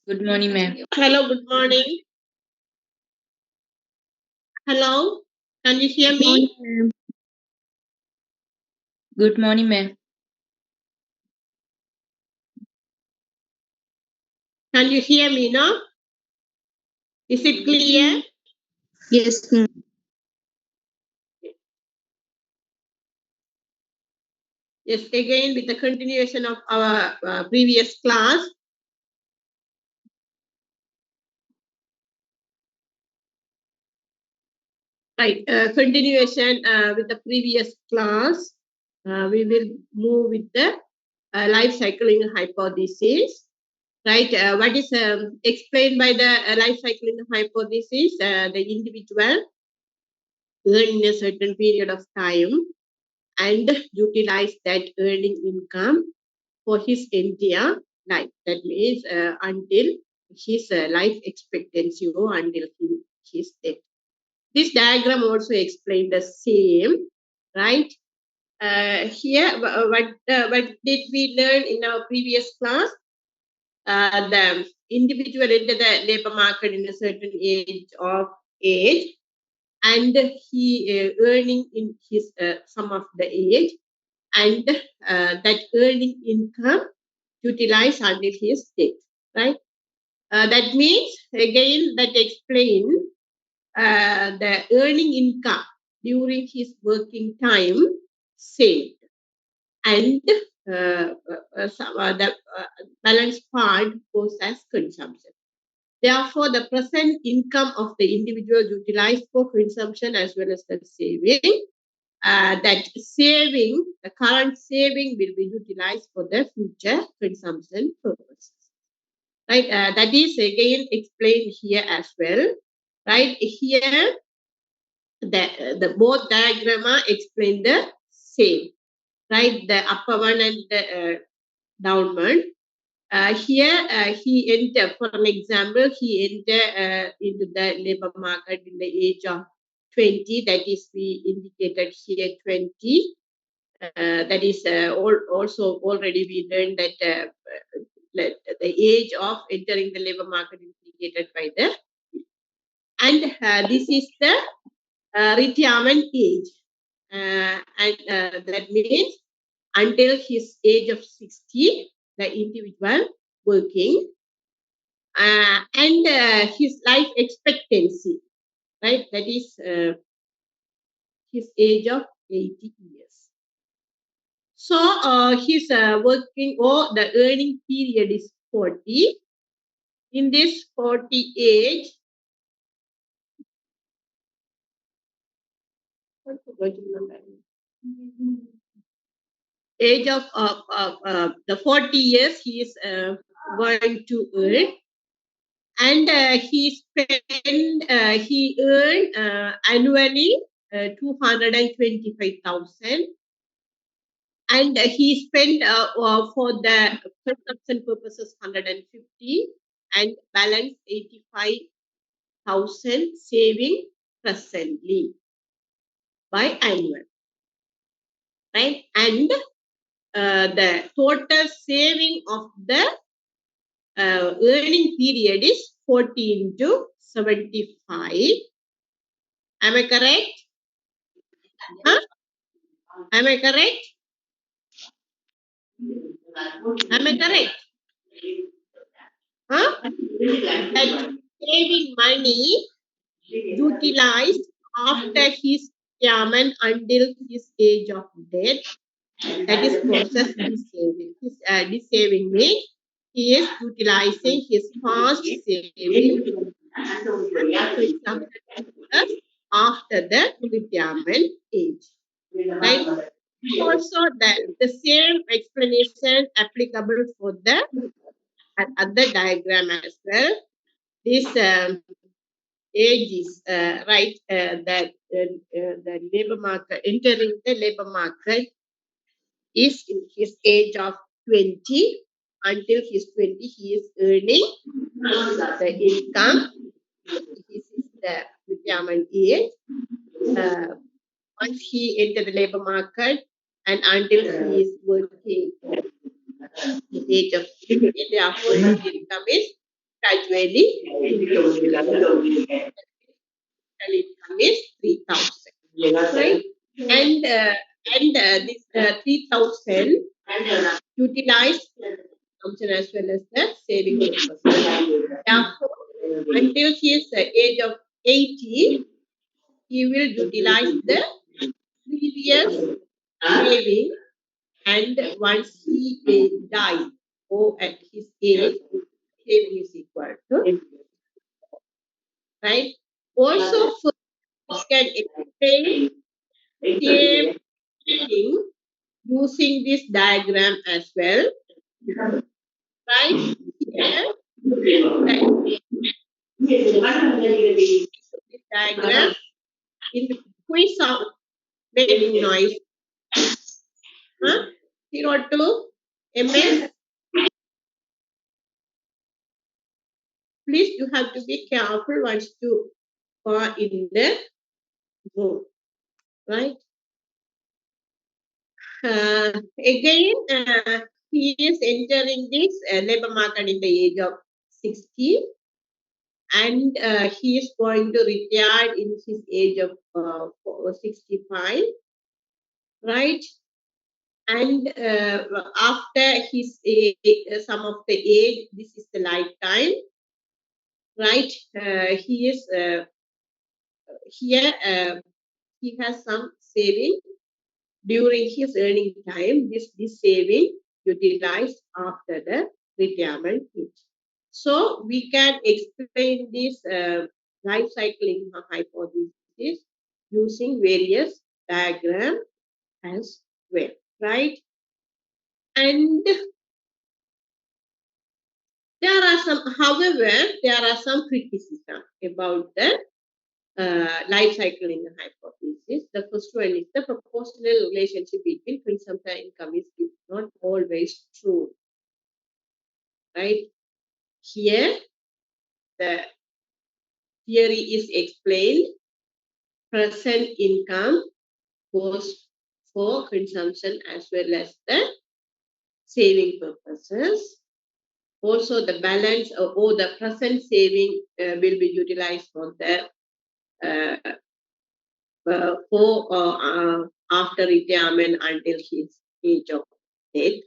Good morning, ma'am. Hello, good morning. Hello, can you hear me? Good morning, ma'am. Can you hear me, no? Is it clear? Yes, ma'am. Yes, again with the continuation of our previous class. Right, continuation with the previous class. We will move with the life cycling hypothesis. Right, what is explained by the life cycling hypothesis? The individual earn in a certain period of time and utilize that earning income for his entire life. That means until his life expectancy or until his death. This diagram also explains the same, right? What did we learn in our previous class? The individual enter the labor market in a certain age, and he earning in his some of the age, and that earning income utilized until his death, right? That means, again, that explain the earning income during his working time saved, and the balance part goes as consumption. Therefore, the present income of the individual utilized for consumption as well as the saving. That saving, the current saving will be utilized for the future consumption purposes. Right, that is again explained here as well. Right, here the both diagram explain the same. Right, the upper one and the down one. Here he enter, for an example, he enter into the labor market in the age of 20. That is, we indicated here 20. That is also already we learned that the age of entering the labor market is indicated by the, and this is the retirement age, and that means until his age of 60, the individual working, and his life expectancy, right? That is his age of 80 years. So his working or the earning period is 40. In this 40 age, age of the 40 years he is going to earn, and he earned annually 225,000, and he spent for the consumption purposes 150, and balance 85,000 saving presently by annual, right? And the total saving of the earning period is 40 into 75. Am I correct? Huh? Am I correct? Am I correct? Huh? That saving money utilized after his retirement until his age of death. That is process saving. This saving means he is utilizing his past saving after the retirement age. Right? Also, the same explanation applicable for the other diagram as well. This age is right, that the labor market, entering the labor market is in his age of 20. Until his 20, he is earning the income. This is the retirement age. Once he enter the labor market and until he is working the age of 50, therefore his income is gradually income is 3,000, right? And this 3,000 utilized consumption as well as the saving purposes. Therefore, until his age of 80, he will utilize the previous saving, and once he will die or at his age, saving is equal to, right? Also, we can explain same thing using this diagram as well, right? Here, right, this diagram in the quiz of making noise. Huh? 02 MS. Please, you have to be careful once you are in the room, right? Again, he is entering this labor market in the age of 60, and he is going to retire in his age of 65, right? And after his some of the age, this is the lifetime, right? He is here. He has some saving during his earning time. This saving utilized after the retirement age. So we can explain this life cycle income hypothesis using various diagrams as well, right? And there are some criticism about the life cycle in the hypothesis. The first one is the proportional relationship between consumption and income is not always true, right? Here, the theory is explained. Present income goes for consumption as well as the saving purposes. Also, the balance or the present saving will be utilized for the after retirement until his age of death.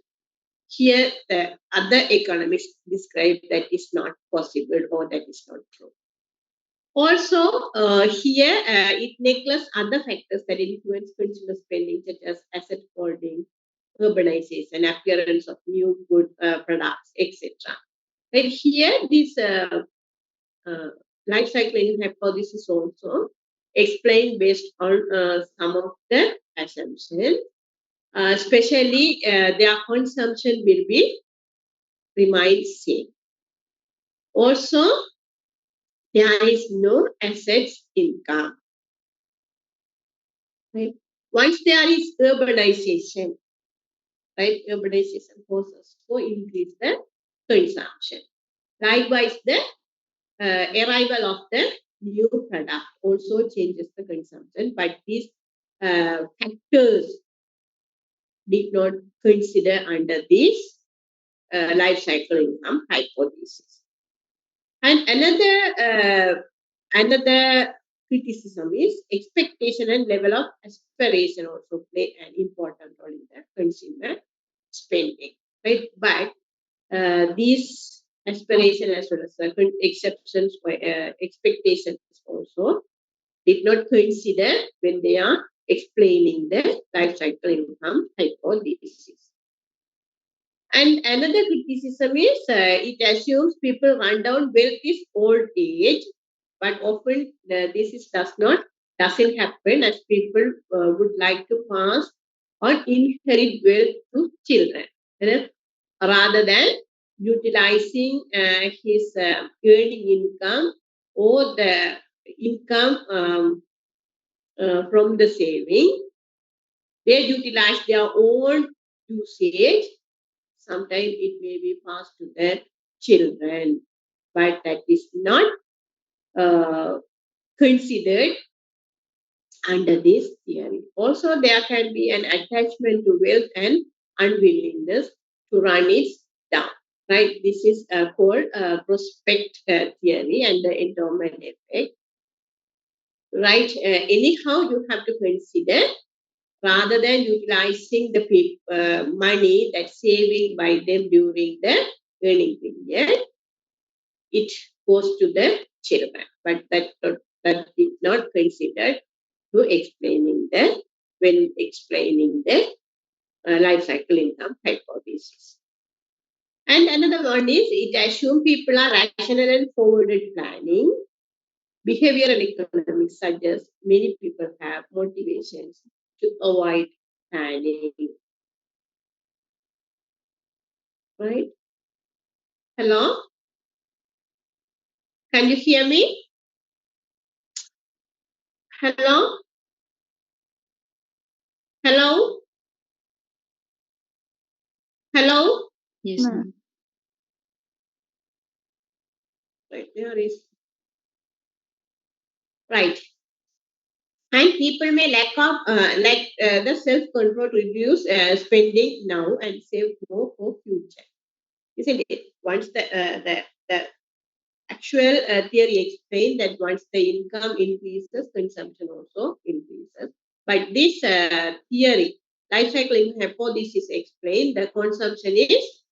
Here, the other economists describe that is not possible or that is not true. Also, here it neglects other factors that influence consumer spending, such as asset holding, urbanization, appearance of new good products, etc. But here, this life cycling hypothesis also explained based on some of the assumptions. Especially, their consumption will be remain same. Also, there is no assets income. Right? Once there is urbanization, right? Urbanization causes to increase the consumption. Likewise, the arrival of the new product also changes the consumption, but these factors did not consider under this life cycle income hypothesis. And another criticism is expectation and level of aspiration also play an important role in the consumer spending, right? But these aspiration as well as certain exceptions for expectations also did not consider when they are explaining the life cycle income hypothesis. And another criticism is it assumes people run down wealth is old age, but often doesn't happen, as people would like to pass or inherit wealth to children, you know, rather than utilizing his earning income or the income from the saving. They utilize their own usage. Sometimes it may be passed to their children, but that is not uh, considered under this theory. Also, there can be an attachment to wealth and unwillingness to run it down. right? This is called prospect theory and the endowment effect, right? Anyhow, you have to consider rather than utilizing the money that's saving by them during the earning period, it goes to the children. But that is not considered to explaining the when explaining the life cycle income hypothesis. And another one is it assumes people are rational and forwarded planning. Behavioral economics suggests many people have motivations to avoid planning. Right? Hello? Can you hear me? Hello? Hello? Hello? Yes, ma'am. Right, there is. Right. And people may lack the self-control to reduce spending now and save more for future. Isn't it? Once the actual theory explained that once the income increases, consumption also increases. But this theory, life cycle hypothesis explained the consumption is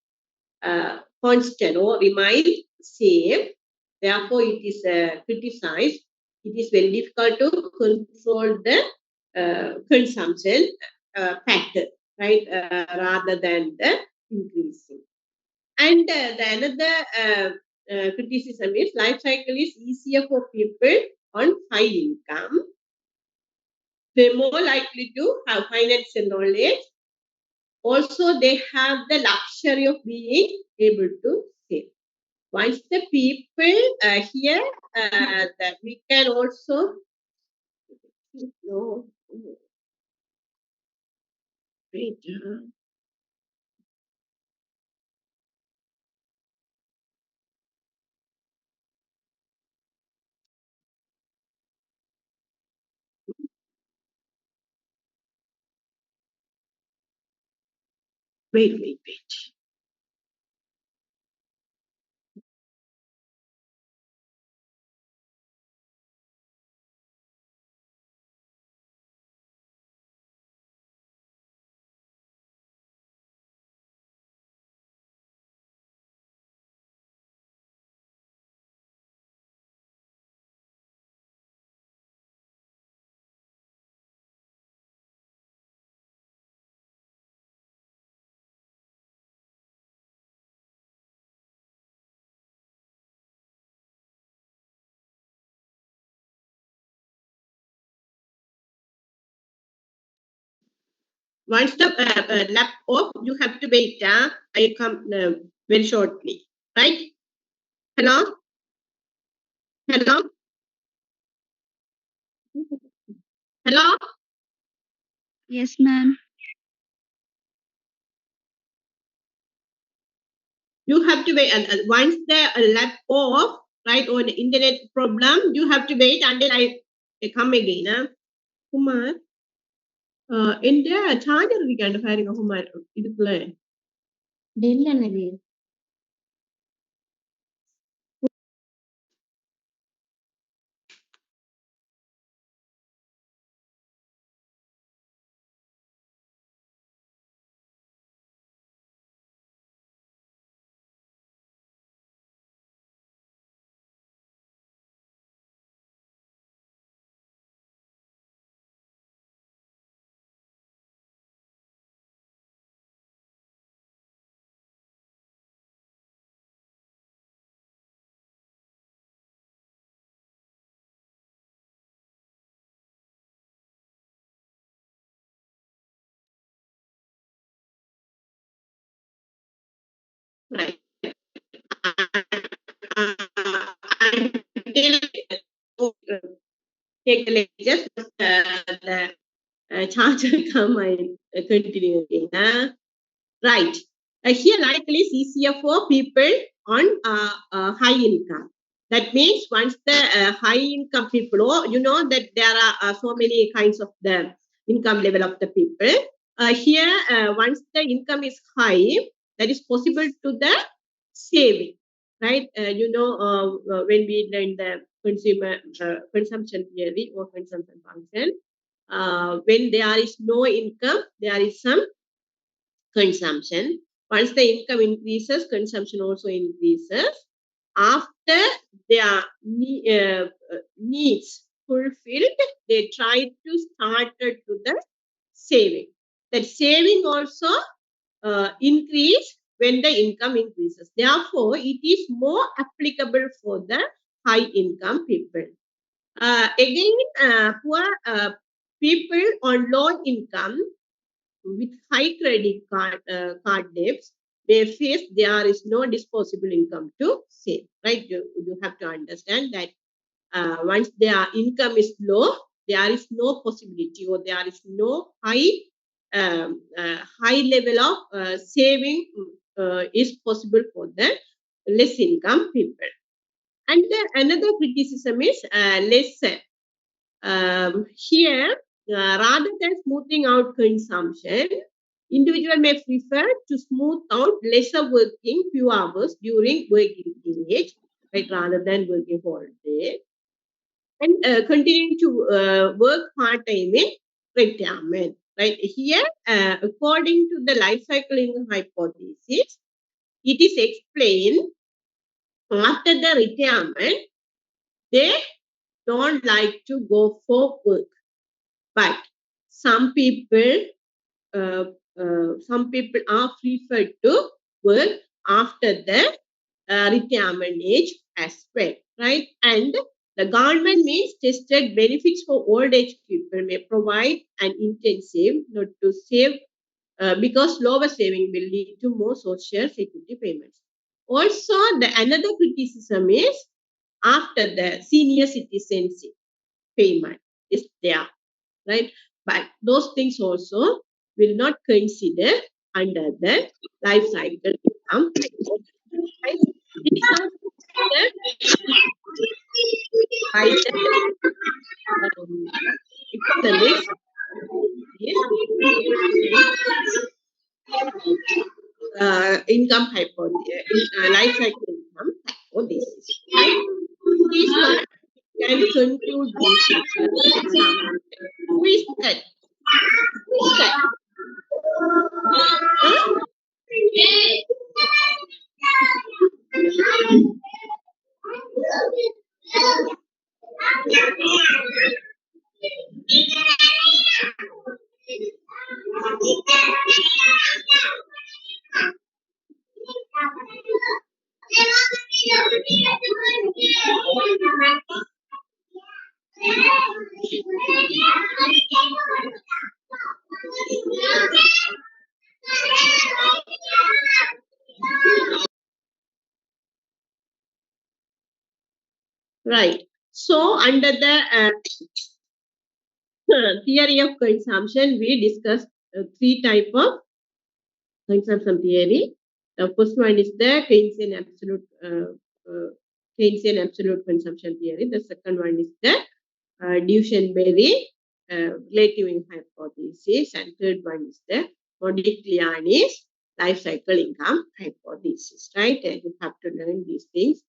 constant or remain same. Therefore, it is criticized. It is very difficult to control the consumption pattern, right? Rather than the increasing. And the another criticism is life cycle is easier for people on high income. They're more likely to have financial knowledge. Also, they have the luxury of being able to save. Once the people here, that we can also no, wait, wait. Once the lap off, you have to wait. I come very shortly, right? Hello, hello, hello. Yes, ma'am. You have to wait, and once the lap off, right, or the internet problem, you have to wait until I come again. Kumar, എന്റെ charger ഇരിക്കാണ്ട് കാര്യങ്ങൾ Kumar ഇതുക്കുള്ളേ right. Until take the latest the charger come and continue again. Right. Here, likely is easier for people on high income. That means once the high income people, you know that there are so many kinds of the income level of the people. Here, once the income is high, that is possible to the saving, right? When we learn the consumer consumption theory or consumption function, when there is no income, there is some consumption. Once the income increases, consumption also increases. After their needs fulfilled, they try to start to the saving. That saving also increase when the income increases. Therefore, it is more applicable for the high income people. Poor people on low income with high credit card debts, they face there is no disposable income to save, right? You have to understand that once their income is low, there is no possibility or there is no high level of saving is possible for the less income people. And another criticism is lesser. Here, rather than smoothing out consumption, individual may prefer to smooth out lesser working few hours during working age, right, rather than working whole day, and continuing to work part-time in retirement. Right here, according to the life cycle income hypothesis, it is explained after the retirement, they don't like to go for work. But some people, uh, some people are preferred to work after the retirement age as well, right? And the government means tested benefits for old age people may provide an intensive not to save because lower saving will lead to more social security payments. Also, the another criticism is after the senior citizenship payment is there, right? But those things also will not consider under the life cycle income, right? These are considered by the economics is income hypothesis, life cycle income hypothesis, right? This one can conclude this example. Who is that? Who is that? Huh? Right. So, under the theory of consumption, we discussed three type of consumption theory. The first one is the Keynesian absolute consumption theory. The second one is the Duchenberry relative income hypothesis, and third one is the Modigliani's life cycle income hypothesis. Right? And you have to learn these things.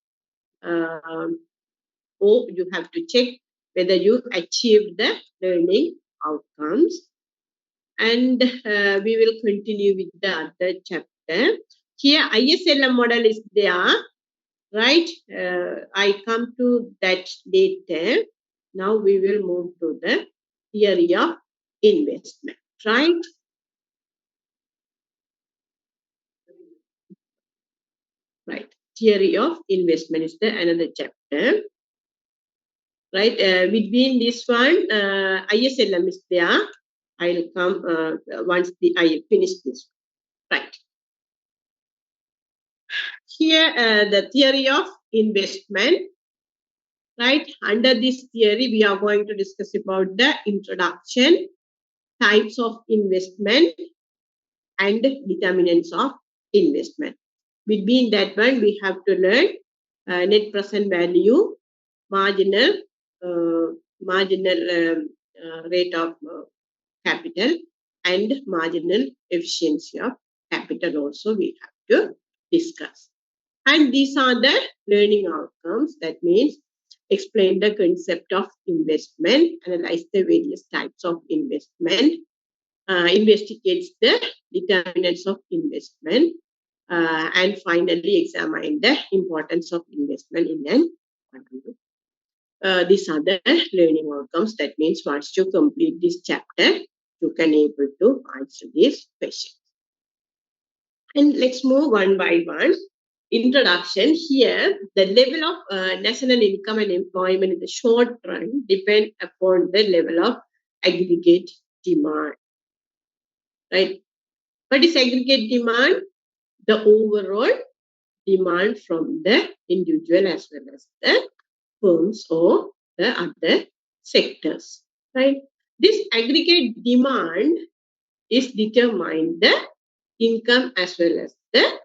Or you have to check whether you achieved the learning outcomes. And we will continue with the other chapter. Here, ISLM model is there, right? I come to that later. Now we will move to the theory of investment, right? Right. Theory of investment is the another chapter, right? Between this one, ISLM is there. I'll come once I finish this. Right. Here, the theory of investment. Right. Under this theory, we are going to discuss about the introduction, types of investment, and determinants of investment. Between that one, we have to learn net present value, marginal rate of capital, and marginal efficiency of capital also we have to discuss. And these are the learning outcomes. That means explain the concept of investment, analyze the various types of investment, investigates the determinants of investment, and finally examine the importance of investment in an economy. These are the learning outcomes. That means once you complete this chapter, you can able to answer these questions. And let's move one by one. Introduction. Here, the level of national income and employment in the short run depend upon the level of aggregate demand. Right? What is aggregate demand? The overall demand from the individual as well as the firms or the other sectors. Right? This aggregate demand is determined the income as well as the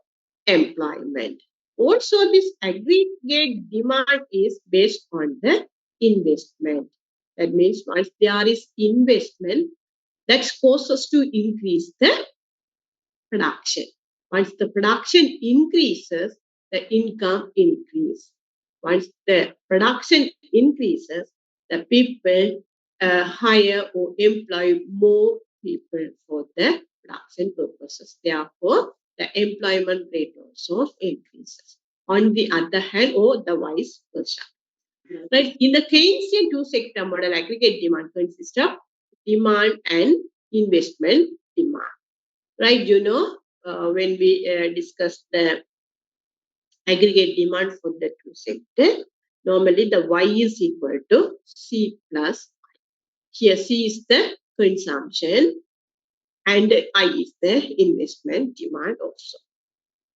employment. Also, this aggregate demand is based on the investment. That means once there is investment, that causes to increase the production. Once the production increases, the income increases. Once the production increases, the people hire or employ more people for the production purposes. Therefore, the employment rate also increases. On the other hand, or the vice versa. Right? In the Keynesian two-sector model, aggregate demand consists of demand and investment demand. Right? When we discuss the aggregate demand for the two sector, normally the Y is equal to C plus I. Here C is the consumption and I is the investment demand also.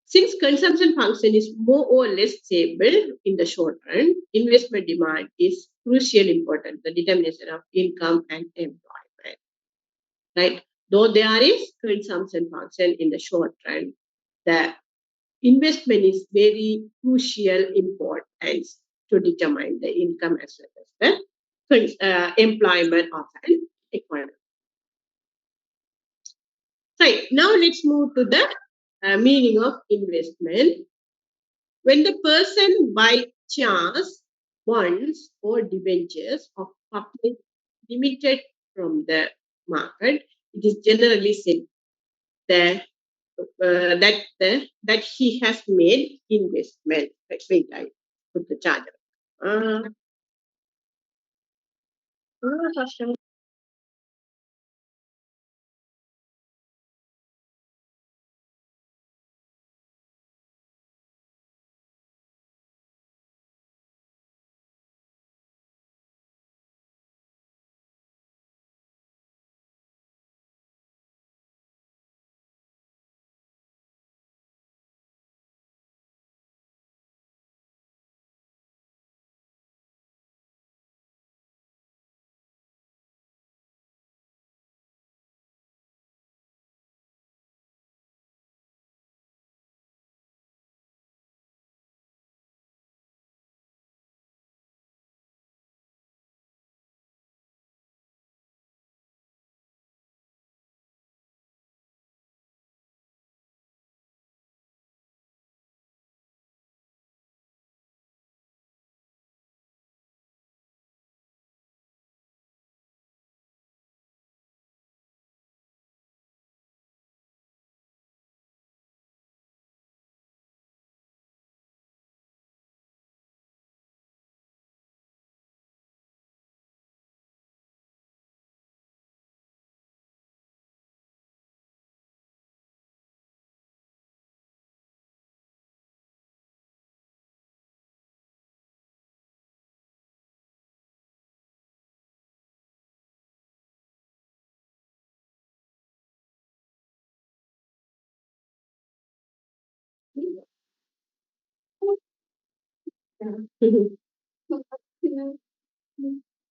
Since consumption function is more or less stable in the short run, investment demand is crucial important, the determination of income and employment. Right? Though there is consumption function in the short run, the investment is very crucial importance to determine the income as well as the employment of an economy. Right. Now let's move to the meaning of investment. When the person buys shares, bonds, or debentures of public limited from the market, it is generally said that that he has made investment. Wait, I put the charger. Uh,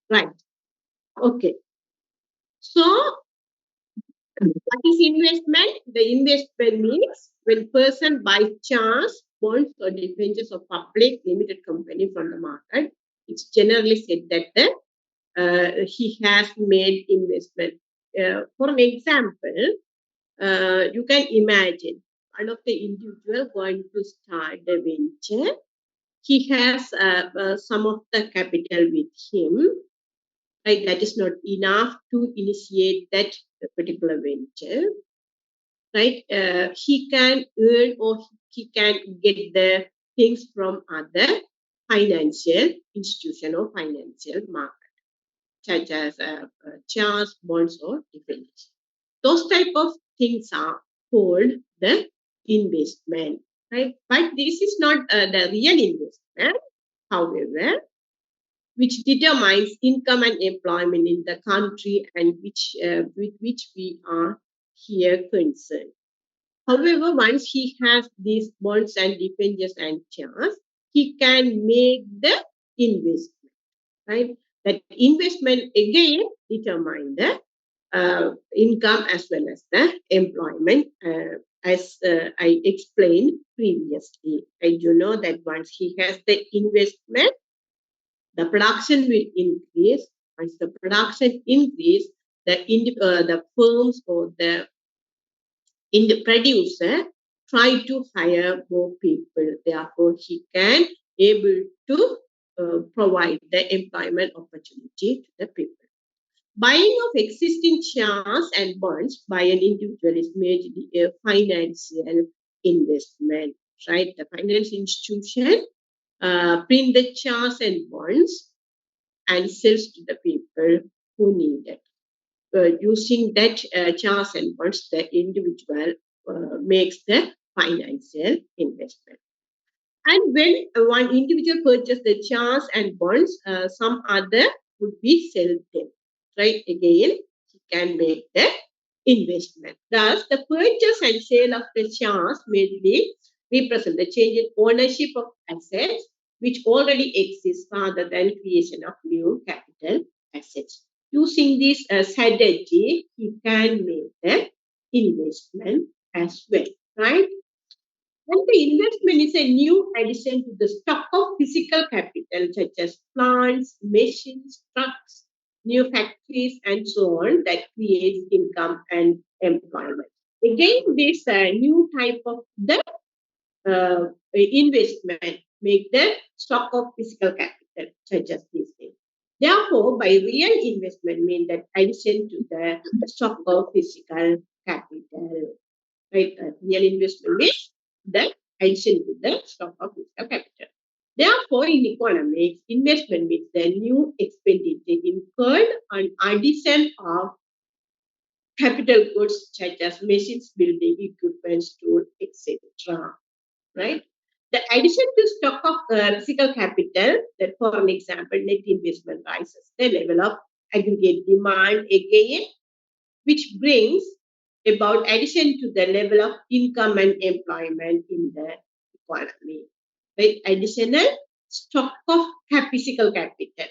right. Okay. So, what is investment? The investment means when person buys shares, bonds, or debentures of public limited company from the market, it's generally said that he has made investment. For an example, you can imagine one of the individual going to start the venture. He has some of the capital with him, right? That is not enough to initiate that particular venture, right? He can earn or he can get the things from other financial institution or financial market, such as shares, bonds, or debentures. Those type of things are called the investment, right? But this is not the real investment, however, which determines income and employment in the country and which with which we are here concerned. However, once he has these bonds and debentures and shares, he can make the investment, right? That investment again determine the income as well as the employment, as I explained previously. And you know that once he has the investment, the production will increase. Once the production increase, the firms or the producer try to hire more people. Therefore, he can able to provide the employment opportunity to the people. Buying of existing shares and bonds by an individual is majorly a financial investment, right? The financial institution print the shares and bonds and sells to the people who need it. Using that shares and bonds, the individual makes the financial investment. And when one individual purchases the shares and bonds, some other would be sell them. Right? Again, he can make the investment. Thus, the purchase and sale of the shares mainly represent the change in ownership of assets which already exist rather than creation of new capital assets. Using this strategy, he can make the investment as well. Right? And the investment is a new addition to the stock of physical capital, such as plants, machines, trucks, new factories, and so on, that creates income and employment. Again, this new type of the investment make the stock of physical capital, such as these things. Therefore, by real investment mean that addition to the stock of physical capital, right? Real investment means the addition to the stock of physical capital. Therefore, in economics, investment means the new expenditure incurred on addition of capital goods such as machines, building equipment, tools, etc. Right? The addition to stock of physical capital, that for an example, net investment rises the level of aggregate demand again, which brings about addition to the level of income and employment in the economy. Right? Additional stock of physical capital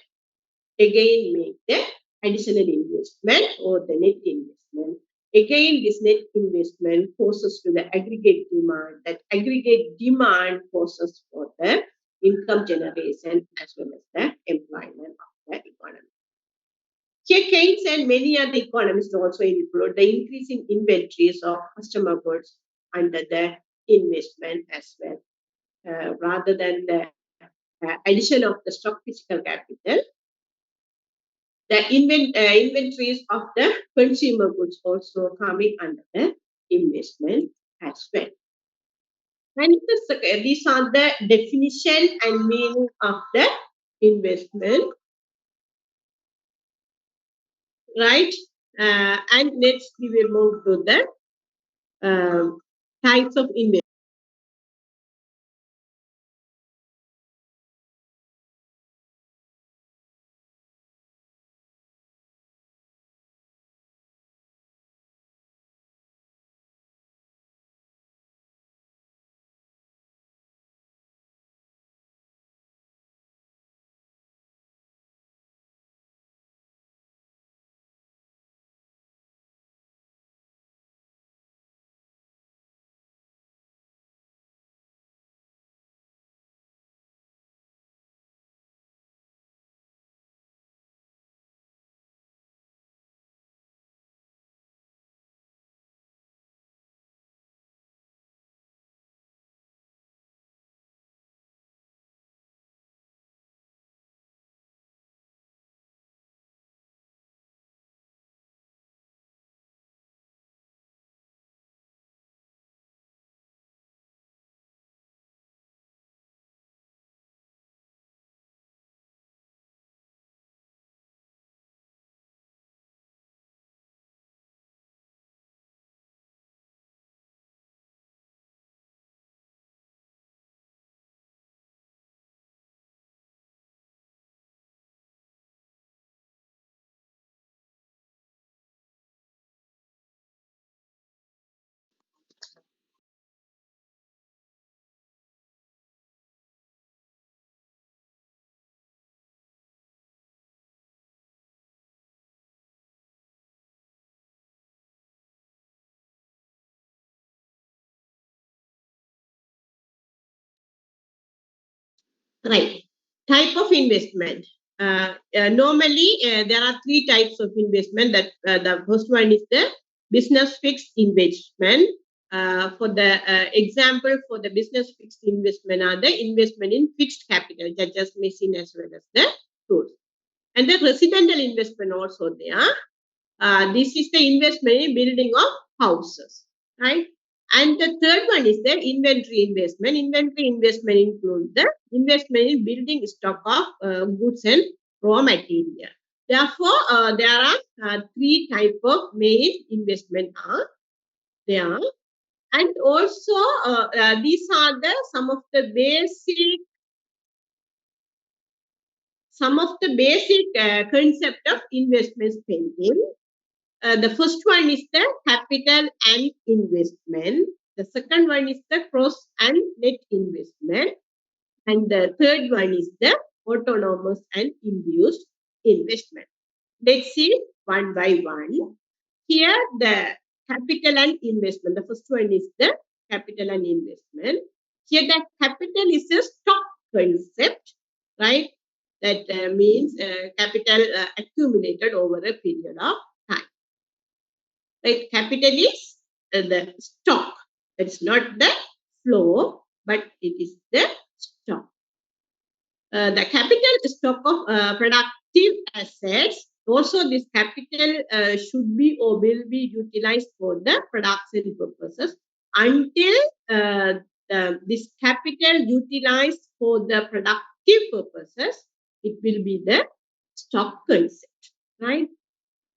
again make the additional investment or the net investment. Again, this net investment causes to the aggregate demand. That aggregate demand causes for the income generation as well as the employment of the economy. Here, Keynes and many other economists also include the increase in inventories of customer goods under the investment as well, rather than the addition of the stock physical capital. The inventories of the consumer goods also coming under the investment as well. And these are the definition and meaning of the investment, right? And next we will move to the types of investment. Right. Type of investment. Normally, there are three types of investment. That the first one is the business fixed investment. For the example, for the business fixed investment are the investment in fixed capital, such as machine as well as the tools. And the residential investment also there. This is the investment in building of houses, right? And the third one is the inventory investment. Inventory investment includes the investment in building stock of goods and raw material. Therefore, there are three type of main investment are there, and also these are the some of the basic concept of investment spending. The first one is the capital and investment. The second one is the gross and net investment. And the third one is the autonomous and induced investment. Let's see one by one. Here, the capital and investment. The first one is the capital and investment. Here, the capital is a stock concept, right? That means capital accumulated over a period of time. Right? Capital is the stock. It's not the flow, but it is the stock. The capital stock of productive assets. Also, this capital should be or will be utilized for the production purposes until this capital utilized for the productive purposes. It will be the stock concept, right?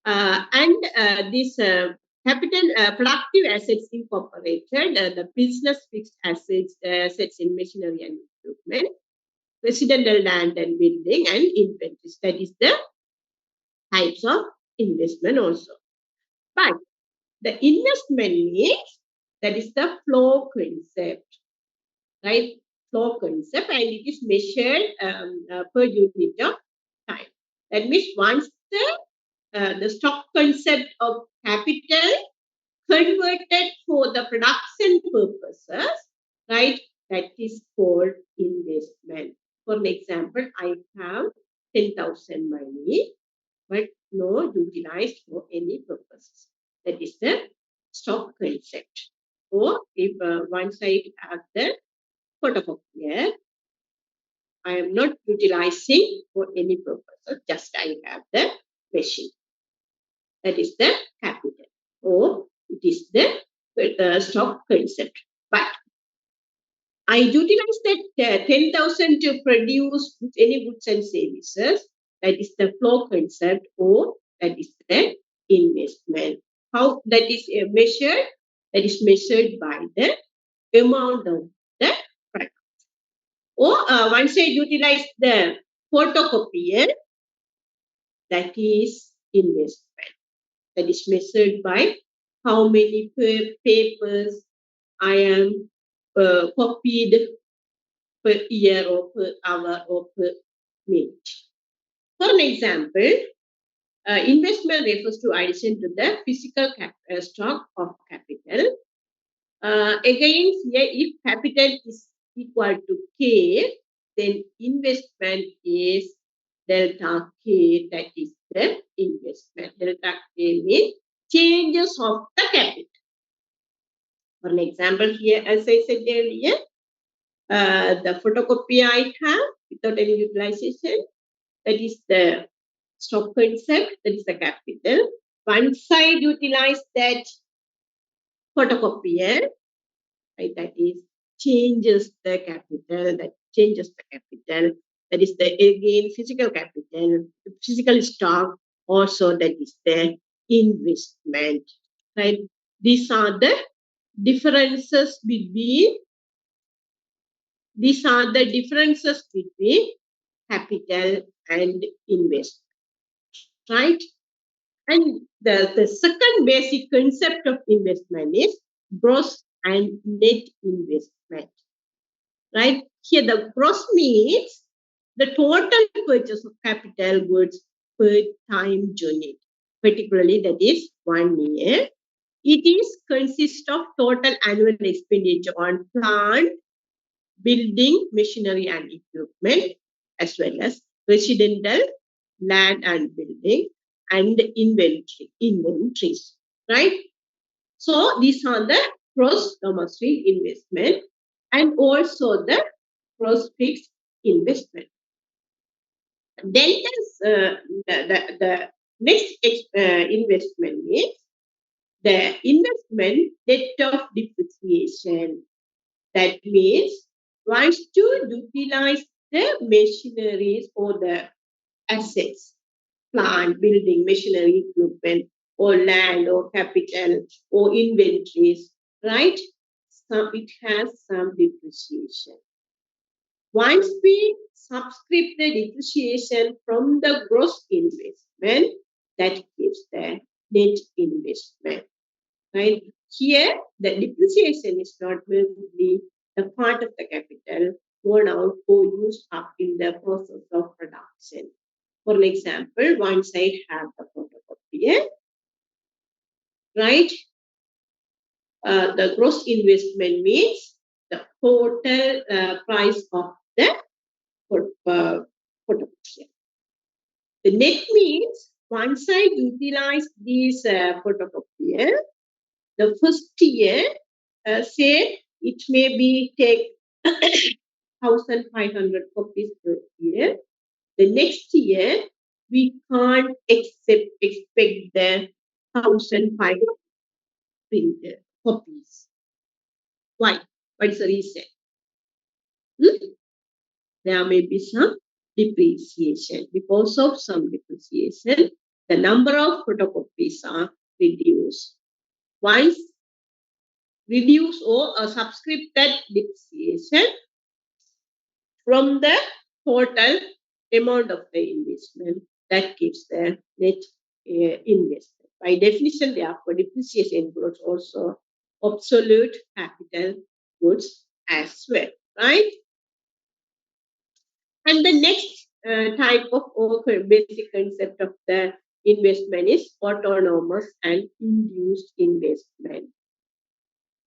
And this capital productive assets incorporated the business fixed assets, assets in machinery and equipment, residential land and building, and inventories. That is the types of investment also. But the investment means that is the flow concept, right? Flow concept, and it is measured per unit of time. That means once the stock concept of capital converted for the production purposes, right? That is called investment. For example, I have 10,000 money, but no utilized for any purposes. That is the stock concept. Or if once I have the photocopier, I am not utilizing for any purpose. Just I have the machine. That is the capital. Or it is the stock concept. But I utilize that 10,000 to produce any goods and services. That is the flow concept, or that is the investment. How that is measured? That is measured by the amount of the product. Or once I utilize the photocopier, that is investment. That is measured by how many papers I am copied per year or per hour or per minute. For an example, investment refers to addition to the physical stock of capital. Again, here, if capital is equal to K, then investment is delta K, that is the investment. Delta K means changes of the capital. For an example, here, as I said earlier, the photocopy I have without any utilization, that is the stock concept, that is the capital. Once I utilize that photocopier, right, that is changes the capital, that changes the capital, that is the again physical capital, physical stock, also that is the investment, right? These are the differences between capital and investment, right? And the second basic concept of investment is gross and net investment, right? Here the gross means the total purchase of capital goods per time unit, particularly that is 1 year. It is consists of total annual expenditure on plant, building, machinery and equipment, as well as residential land and building, and inventories, right? So these are the gross domestic investment and also the gross fixed investment. Then the next investment is the investment net of depreciation. That means once to utilize the machineries or the assets, plant, building, machinery, equipment, or land, or capital, or inventories, right? So it has some depreciation. Once we subscribe the depreciation from the gross investment, that gives the net investment, right? Here, the depreciation is not will be the part of the capital worn out or used up in the process of production. For example, one side have the photocopier, right? The gross investment means the total price of the photocopier. The net means one side utilize these photocopier. The first year, say it may be take 1,500 copies per year. The next year, we can't expect the 1,500 copies. Why? What is the reason? There may be some depreciation. Because of some depreciation, the number of photocopies are reduced. Once reduce or subscribe that depreciation from the total amount of the investment, that gives the net investment. By definition, therefore, depreciation includes also obsolete capital goods as well, right? And the next type of basic concept of the investment is autonomous and induced investment.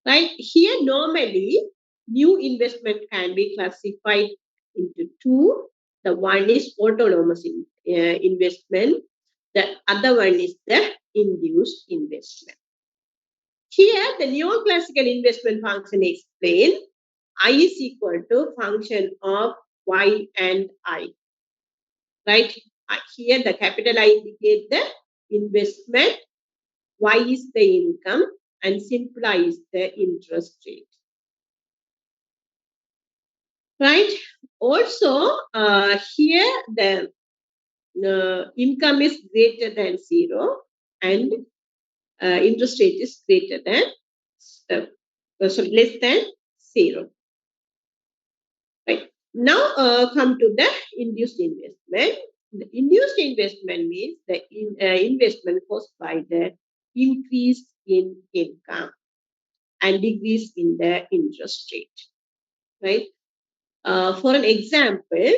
Right here, normally new investment can be classified into two. The one is autonomous investment. The other one is the induced investment. Here, the neoclassical investment function explained I is equal to function of Y and I. Right? Here, the capital I indicate the investment, Y is the income, and simple I is the interest rate. Right? Also, here the income is greater than zero and interest rate is greater than, less than zero. Right. Now, come to the induced investment. The induced investment means the investment caused by the increase in income and decrease in the interest rate. Right. For an example,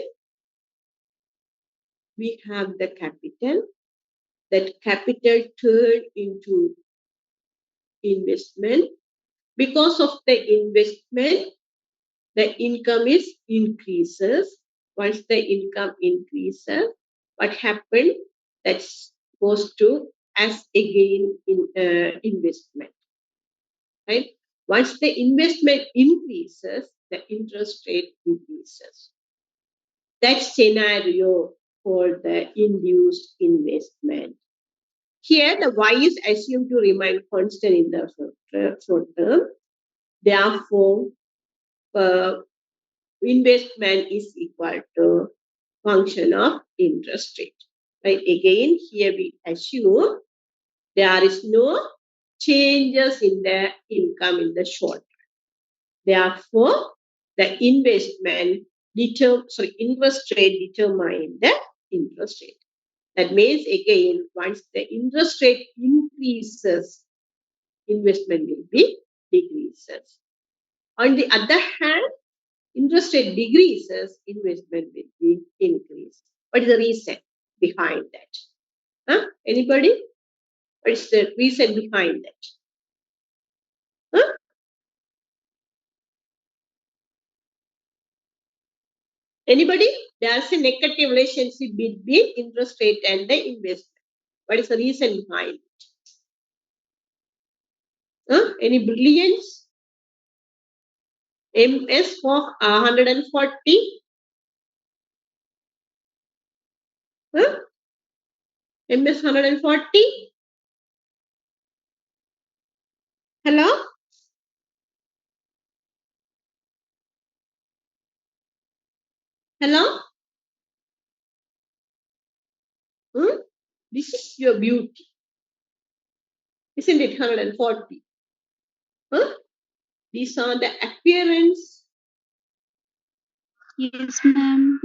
we have the capital. That capital turned into investment. Because of the investment, the income is increases. Once the income increases, what happened? That goes to as again in investment, right? Once the investment increases, the interest rate increases. That scenario for the induced investment. Here, the Y is assumed to remain constant in the short term. Therefore, investment is equal to function of interest rate. Right? Again, here we assume there is no changes in the income in the short term. Therefore, the interest rate determine the interest rate. That means again, once the interest rate increases, investment will be decreases. On the other hand, interest rate decreases, investment will be increased. What is the reason behind that? Huh? Anybody? What is the reason behind that? Huh? Anybody? There's a negative relationship between interest rate and the investment. What is the reason behind it? Any brilliance? MS for 140. MS 140. Hello? Hello? This is your beauty. Isn't it 140? These are the appearance. Yes, ma'am.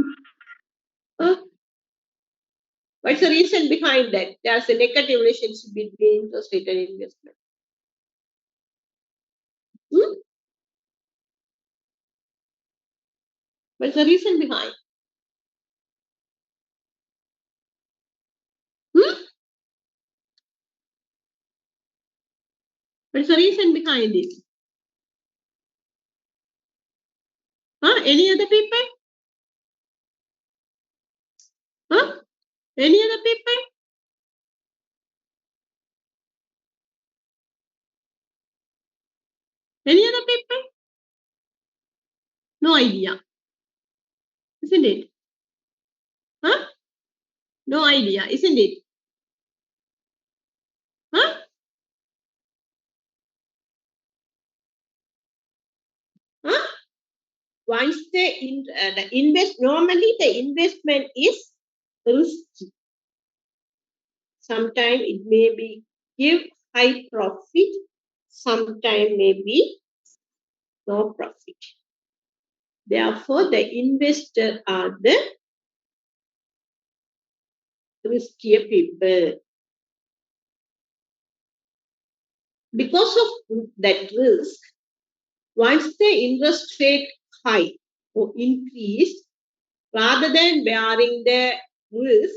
What's the reason behind that? There's a negative relationship between interest rate and investment. What's the reason behind? What's the reason behind it? Any other people? Any other people? Any other people? No idea. Isn't it? No idea, isn't it? Once normally the investment is risky. Sometimes it may be give high profit, sometimes maybe no profit. Therefore, the investor are the riskier people. Because of that risk, once the interest rate high or increased, rather than bearing the risk,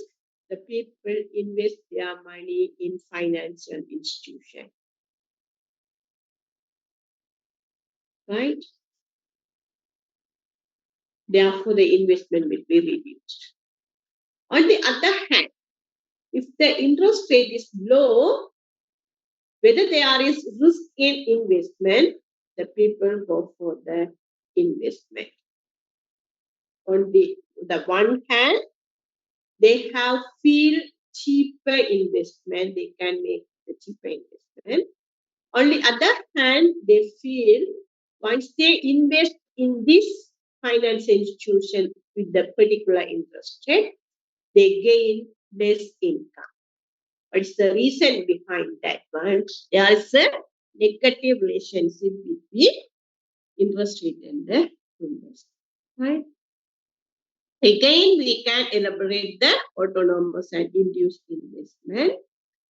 the people invest their money in financial institutions. Right? Therefore, the investment will be reduced. On the other hand, if the interest rate is low, whether there is risk in investment, the people go for the investment. On the one hand, they have feel cheaper investment, they can make the cheaper investment. On the other hand, they feel once they invest in this financial institution with the particular interest rate, they gain less income. What's the reason behind that one? There is a negative relationship between interest rate and the investment. Right? Again, we can elaborate the autonomous and induced investment.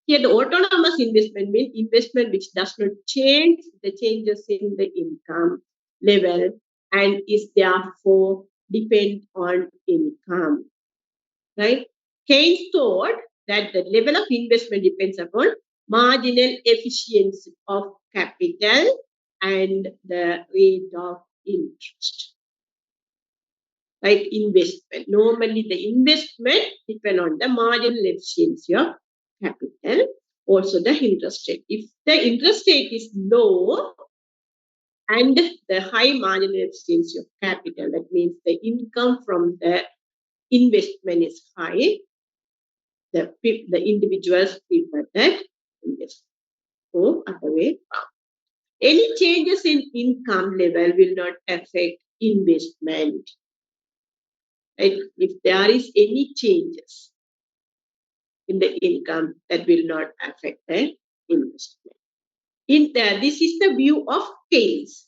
Here, the autonomous investment means investment which does not change the changes in the income level and is therefore depend on income. Right? Keynes thought that the level of investment depends upon marginal efficiency of capital and the rate of interest. Like investment. Normally, the investment depends on the marginal efficiency of capital, also the interest rate. If the interest rate is low and the high marginal efficiency of capital, that means the income from the investment is high, the individuals prefer that investment. So, other way around. Any changes in income level will not affect investment. Right? If there is any changes in the income, that will not affect the investment. This is the view of Keynes.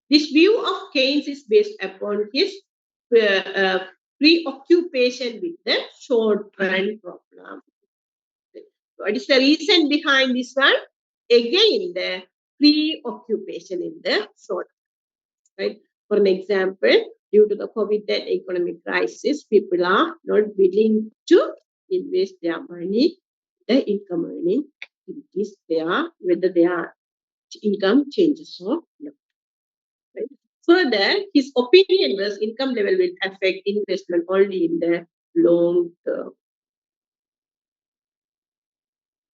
This view of Keynes is based upon his preoccupation with the short-run problem. What is the reason behind this one? Again, the preoccupation in the short run. Right? For an example, due to the COVID and economic crisis, people are not willing to invest their money in the income earning activities, whether their income changes or not. Right? Further, his opinion was income level will affect investment only in the long term,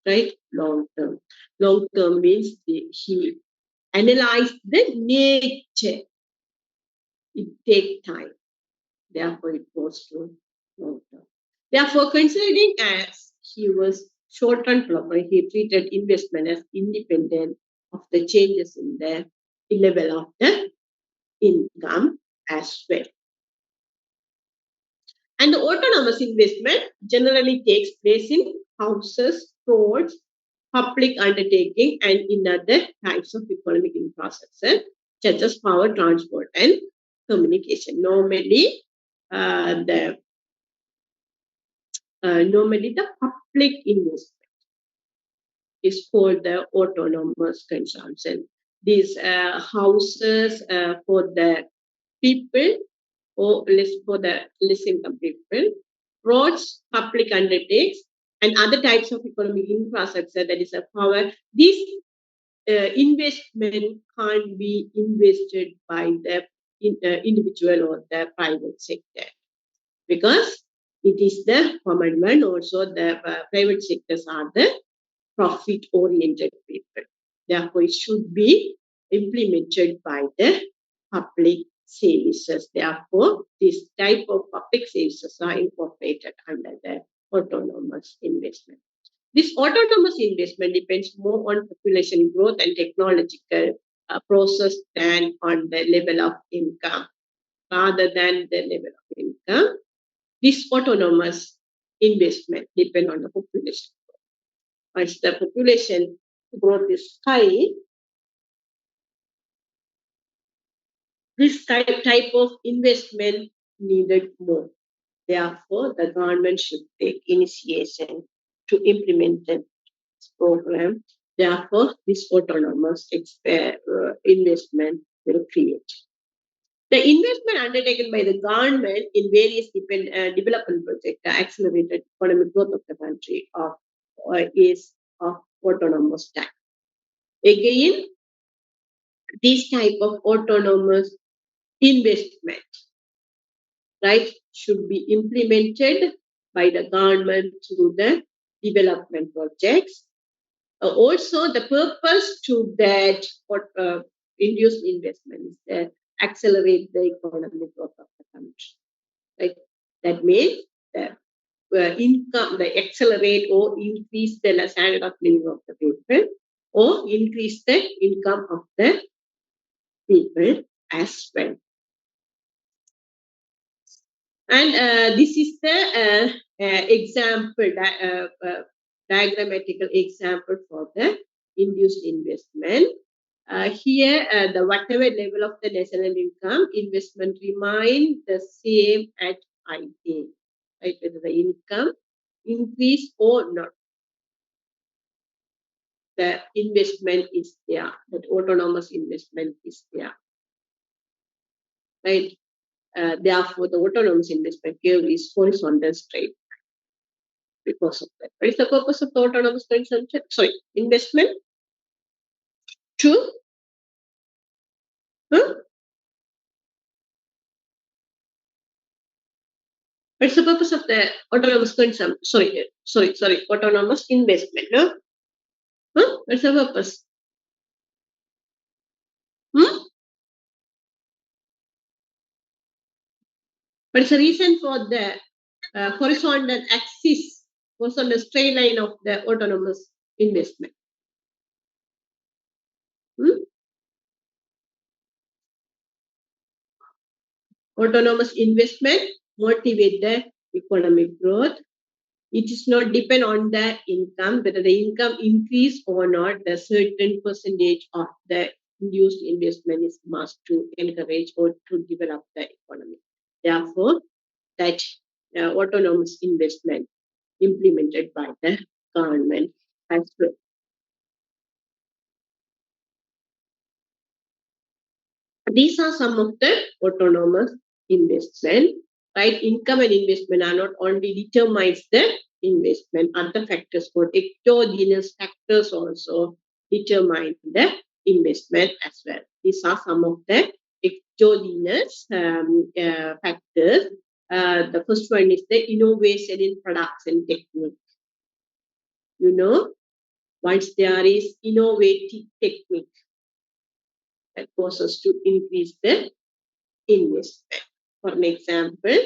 right? Long term. Long term means he analyzed the nature. It takes time. Therefore, it goes to long term. Therefore, considering as he was short-term plumber, he treated investment as independent of the changes in the level of the income as well. And the autonomous investment generally takes place in houses, roads, public undertaking, and in other types of economic infrastructure, such as power, transport, and communication. Normally the public investment is called the autonomous consumption. These houses for the people or less for the less income people, roads, public undertakes, and other types of economic infrastructure that is a power. This investment can't be invested by the individual or the private sector because it is the commandment. Also, the private sectors are the profit-oriented people. Therefore, it should be implemented by the public services. Therefore, this type of public services are incorporated under the autonomous investment. This autonomous investment depends more on population growth and technological process than on the level of income. Rather than the level of income, this autonomous investment depends on the population. Once the population growth is high, this type of investment needed more. Therefore, the government should take initiation to implement this program. Therefore, this autonomous investment will create. The investment undertaken by the government in various development projects accelerated economic growth of the country is of autonomous type. Again, this type of autonomous investment, right, should be implemented by the government through the development projects. Also, the purpose to that induced investment is to accelerate the economic growth of the country. Right? That means the income, the accelerate or increase the standard of living of the people, or increase the income of the people as well. And this is the example, diagrammatical example for the induced investment. Here, the whatever level of the national income, investment remain the same at IT, right? Whether the income increase or not, the investment is there. That autonomous investment is there, right? Therefore, the autonomous investment curve is horizontal straight because of that. What is the purpose of the autonomous consumption? Sorry, investment to huh? What's the purpose of the autonomous consumption? Sorry, autonomous investment. No? Huh? What's the purpose? Hmm? What's the reason for the horizontal axis, horizontal straight line of the autonomous investment? Hmm? Autonomous investment motivate the economic growth. It is not depend on the income, whether the income increase or not. The certain percentage of the induced investment is must to encourage or to develop the economy. Therefore, that autonomous investment implemented by the government as well. These are some of the autonomous investment, right? Income and investment are not only determines the investment, other factors called exogenous factors also determine the investment as well. These are some of the exogenous factors. The first one is the innovation in products and technique. Once there is innovative technique, that causes to increase the investment. For an example,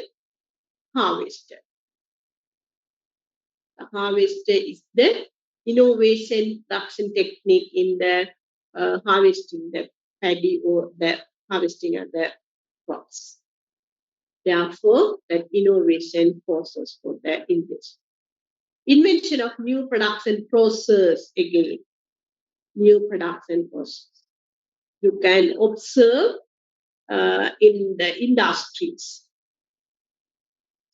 harvester. The harvester is the innovation production technique in the harvesting the paddy or the harvesting of the crops. Therefore, that innovation causes for the investment. Invention of new production process again. New production process. You can observe in the industries,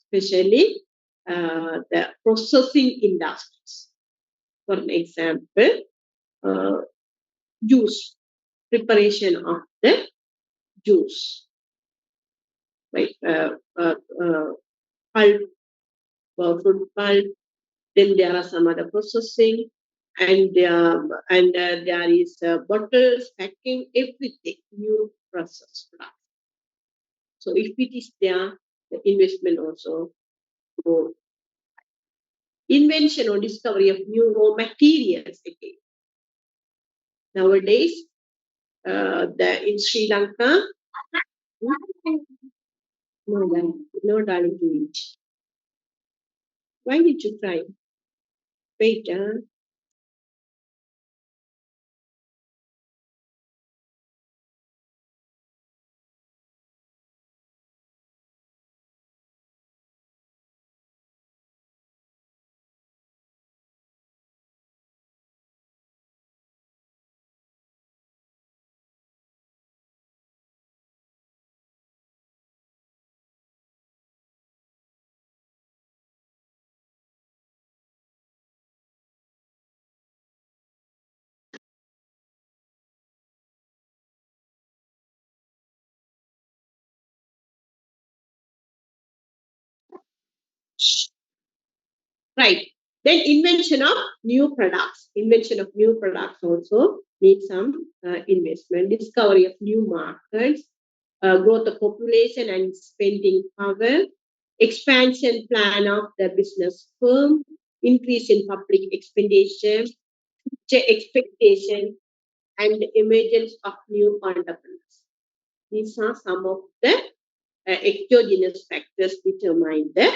especially the processing industries. For example, juice, preparation of the juice, like pulp, fruit pulp. Then there are some other processing, and there is bottles, packing, everything, new process product. So if it is there, the investment also go. Invention or discovery of new raw materials again. Nowadays, in Sri Lanka, no darling to eat. Why did you cry? Wait, right. Then invention of new products. Invention of new products also needs some investment. Discovery of new markets, growth of population and spending power, expansion plan of the business firm, increase in public expenditure, expectation, and emergence of new entrepreneurs. These are some of the exogenous factors determine the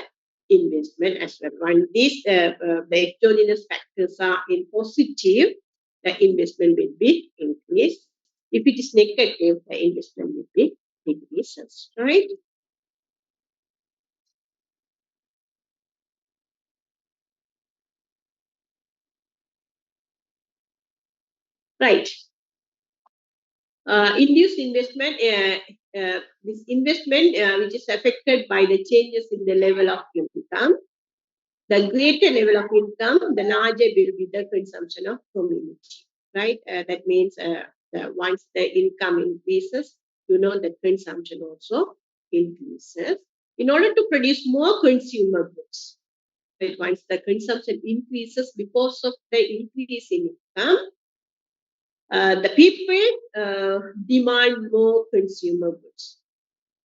investment as well. When these the exogenous factors are in positive, the investment will be increased. If it is negative, the investment will be decreases. Right? Right. Induced investment. This investment which is affected by the changes in the level of income. The greater level of income, the larger will be the consumption of community, right? That means once the income increases, the consumption also increases. In order to produce more consumer goods, right? Once the consumption increases because of the increase in income, the people demand more consumer goods.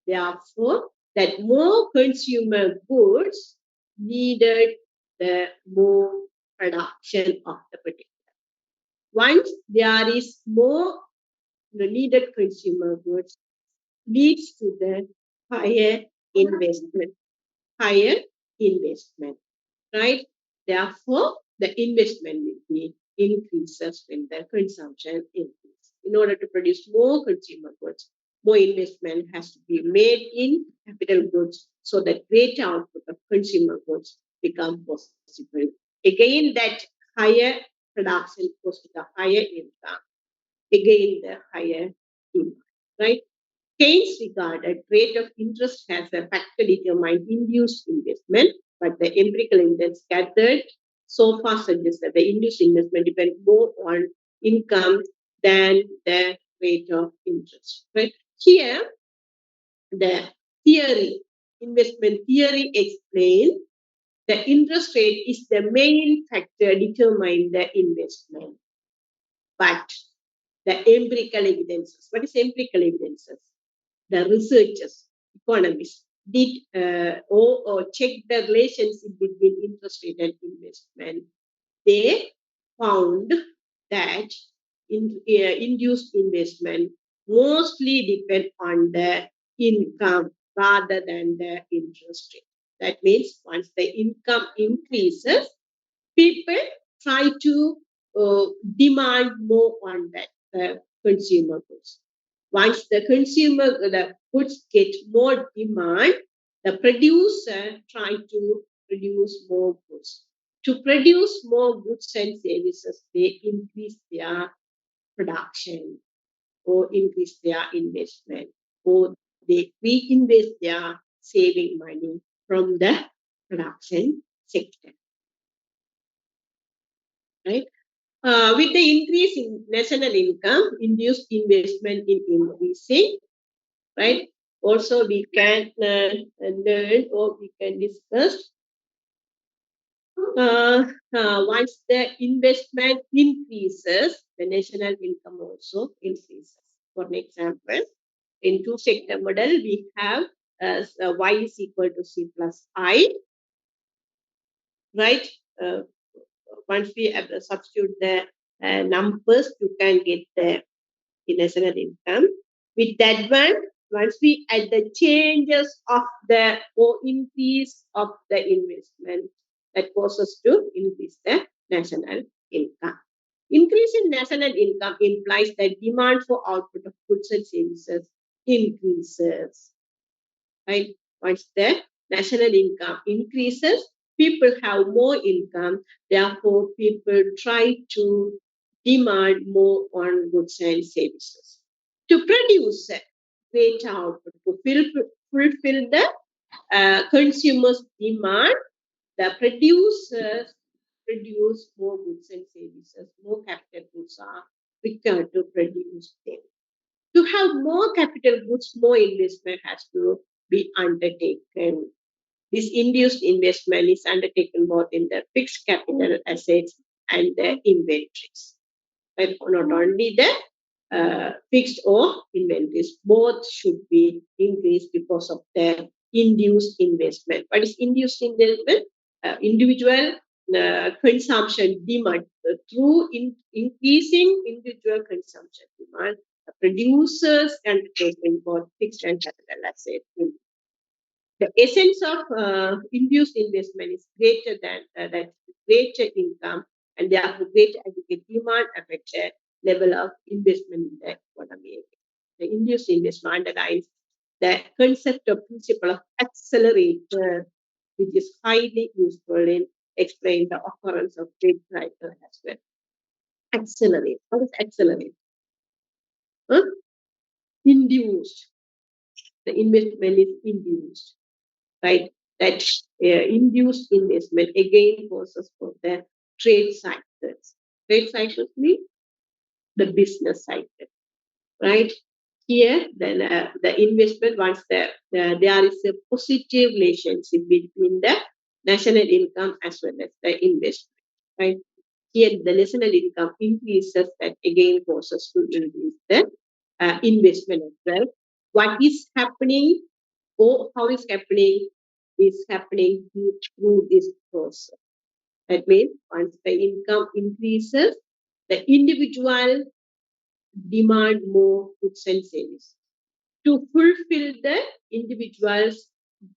Therefore, that more consumer goods needed the more production of the particular. Once there is more the needed consumer goods, leads to the higher investment, higher investment, right? Therefore, the investment will be increases when the consumption increases. In order to produce more consumer goods, more investment has to be made in capital goods so that greater output of consumer goods become possible. Again, that higher production goes to the higher income. Again, the higher demand, right? Keynes regarded rate of interest as a factor determining induced investment, but the empirical evidence gathered so far suggests that the induced investment depends more on income than the rate of interest. Right? Here, the theory, investment theory explains the interest rate is the main factor determining the investment. But the empirical evidences, what is empirical evidences? the researchers, economists, did or check the relationship between interest rate and investment, they found that induced investment mostly depend on the income rather than the interest rate. That means once the income increases, people try to demand more on that consumer goods. Once the goods get more demand, the producer try to produce more goods. To produce more goods and services, they increase their production or increase their investment, or they reinvest their saving money from the production sector, right? With the increase in national income, induced investment in increasing, right? Also, we can learn or we can discuss once the investment increases, the national income also increases. For an example, in two-sector model, we have y is equal to c plus I, right? Once we substitute the numbers, you can get the national income. With that one, once we add the changes of the or increase of the investment, that causes to increase the national income. Increase in national income implies that demand for output of goods and services increases, right? Once the national income increases, people have more income. Therefore, people try to demand more on goods and services. To produce greater output, to fulfill the consumers' demand, the producers produce more goods and services. More capital goods are required to produce them. To have more capital goods, more investment has to be undertaken. This induced investment is undertaken both in the fixed capital assets and the inventories. But not only the fixed or inventories, both should be increased because of the induced investment. What is induced investment? Individual consumption demand. Through increasing individual consumption demand, the producers undertaking both fixed and capital assets. The essence of induced investment is greater than that greater income, and therefore greater aggregate demand affects the level of investment in the economy. The induced investment underlines the concept of principle of accelerator, which is highly useful in explaining the occurrence of trade cycle as well. Accelerate. What is accelerate? Huh? Induced. The investment is induced, right? That induced investment again causes for the trade cycles. Trade cycles mean the business cycle, right? Here, then the investment, once there is a positive relationship between the national income as well as the investment, right? Here, the national income increases, that again causes to increase the investment as well. What is happening or how is happening through this process. That means once the income increases, the individual demand more goods and services. To fulfill the individual's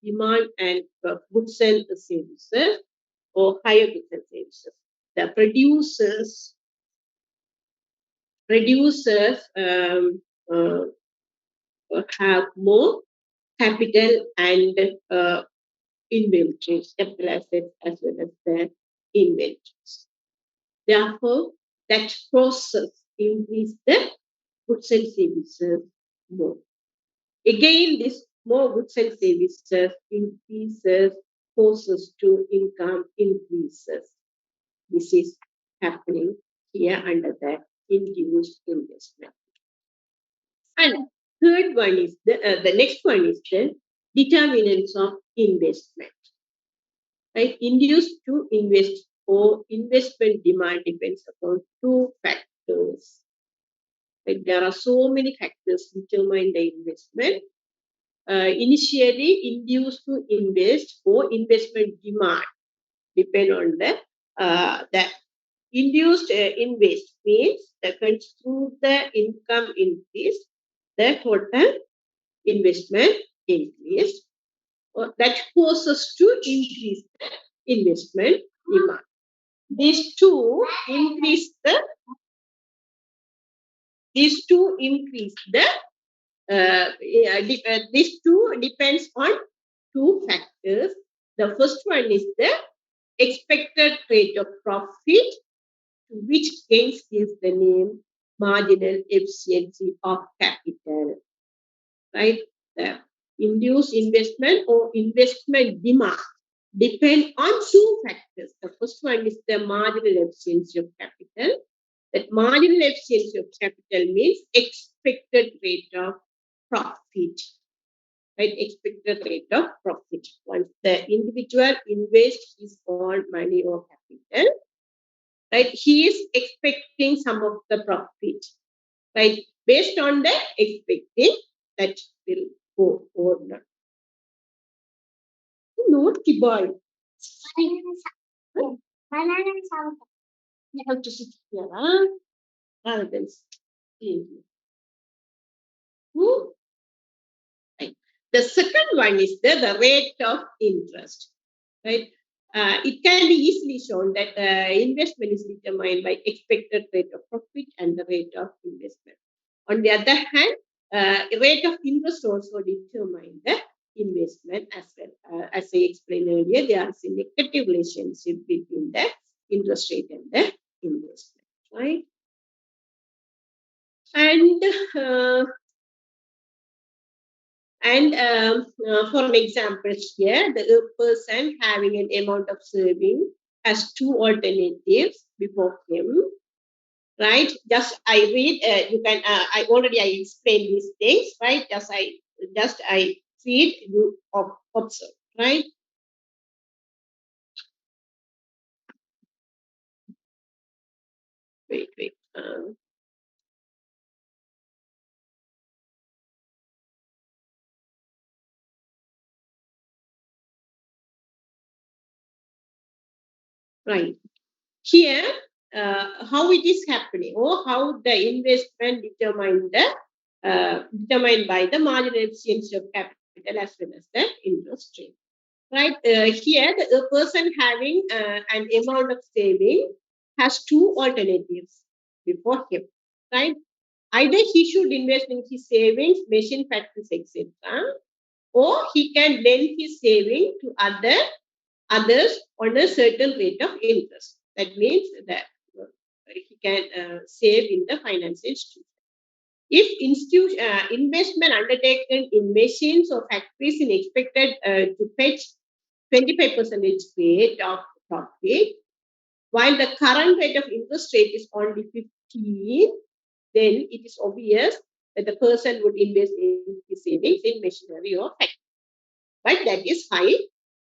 demand and goods and services or higher goods and services, the producers uh, have more capital and inventories, capital assets as well as the inventories. Therefore, that process increase the goods and services more. Again, this more goods and services increases causes to income increases. This is happening here under the induced investment. And third one is the next one is the determinants of investment. Right? Induced to invest or investment demand depends upon two factors. Like there are so many factors determine the investment. initially induced to invest or investment demand depend on the induced invest means the through the income increase, the total investment increase that causes to increase the investment demand. These two increase the these two depends on two factors. The first one is the expected rate of profit, which hence gives the name marginal efficiency of capital. Right? The induced investment or investment demand depend on two factors. The first one is the marginal efficiency of capital. That marginal efficiency of capital means expected rate of profit. Right? Expected rate of profit. Once the individual invests his own money or capital, right, he is expecting some of the profit. Right? Based on the expecting, that will go or not. Naughty boy. You have to sit here, rather than staying here. Right. The second one is the rate of interest. Right? It can be easily shown that investment is determined by expected rate of profit and the rate of investment. On the other hand, rate of interest also determine the investment as well. As I explained earlier, there is a negative relationship between the interest rate and the investment. Right? For an example here, the person having an amount of saving has two alternatives before him, right? Just I read, you can, I explained these things, right? I read, you observe, right? Wait. Right. Here, how it is happening or how the investment determined by the marginal efficiency of capital as well as the interest rate. Right. Here, the person having an amount of saving has two alternatives before him. Right. Either he should invest in his savings, machine factories, etc., or he can lend his saving to others on a certain rate of interest. That means that he can save in the financial institution. If investment undertaken in machines or factories is expected to fetch 25% rate of profit, while the current rate of interest rate is only 15, then it is obvious that the person would invest in his savings in machinery or factory. But that is high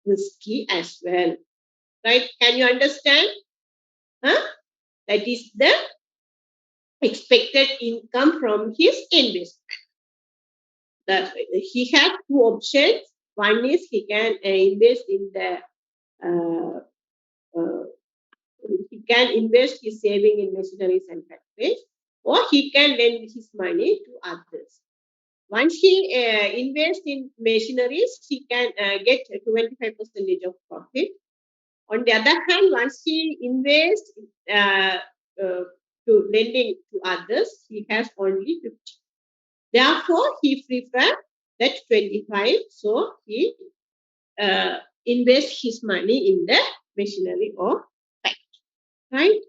risky as well. Right? Can you understand? Huh? That is the expected income from his investment. He has two options. One is he can invest in the uh, uh, he can invest his saving in machineries and factories, or he can lend his money to others. Once he invests in machineries, he can get 25% of profit. On the other hand, once he invests to lending to others, he has only 50. Therefore, he prefers that 25. So he invests his money in the machinery or factory, right?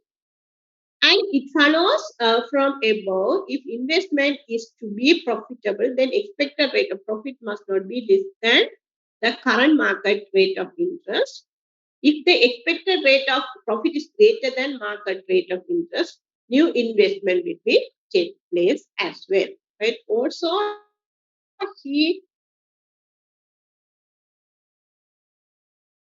And it follows from above, if investment is to be profitable, then expected rate of profit must not be less than the current market rate of interest. If the expected rate of profit is greater than market rate of interest, new investment will be take place as well. Right? Also, he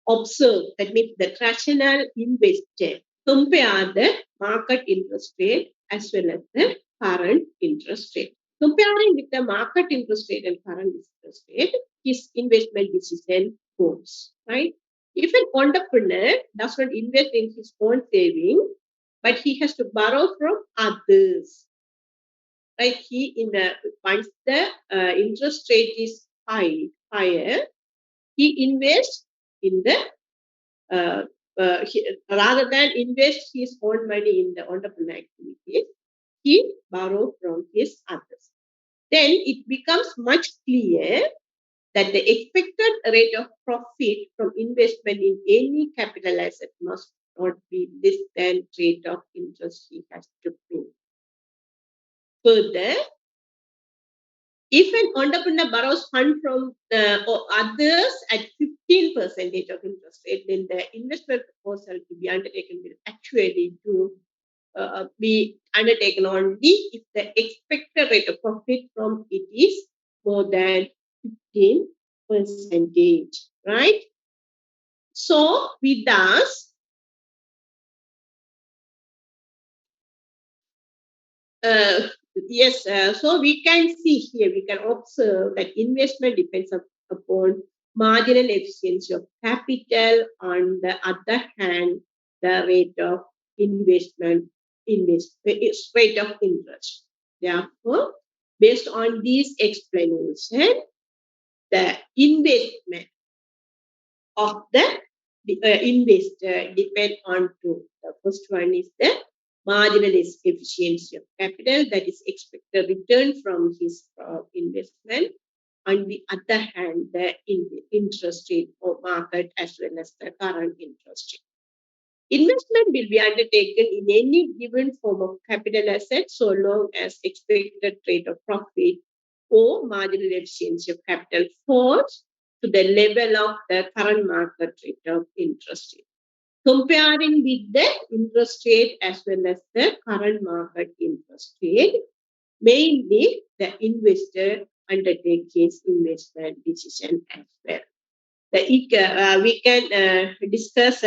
observe, that means the rational investor compare the market interest rate as well as the current interest rate. Comparing with the market interest rate and current interest rate, his investment decision goes, right? If an entrepreneur does not invest in his own saving, but he has to borrow from others, right? Once the interest rate is higher, he invests in the rather than invest his own money in the entrepreneur activities, he borrow from his others. Then it becomes much clear that the expected rate of profit from investment in any capital asset must not be less than rate of interest he has to pay. Further, if an entrepreneur borrows funds from others at 15% of interest rate, then the investment proposal to be undertaken will actually be undertaken only if the expected rate of profit from it is more than 15%, right? So we thus so we can see here, we can observe that investment depends upon marginal efficiency of capital. On the other hand, the rate of rate of interest. Therefore, based on these explanations, the investment of the investor depend on two. The first one is the marginal efficiency of capital, that is expected return from his investment. On the other hand, the interest rate or market as well as the current interest rate. Investment will be undertaken in any given form of capital asset so long as expected rate of profit or marginal efficiency of capital falls to the level of the current market rate of interest rate. Comparing with the interest rate as well as the current market interest rate, mainly the investor undertakes his investment decision as well. We can discuss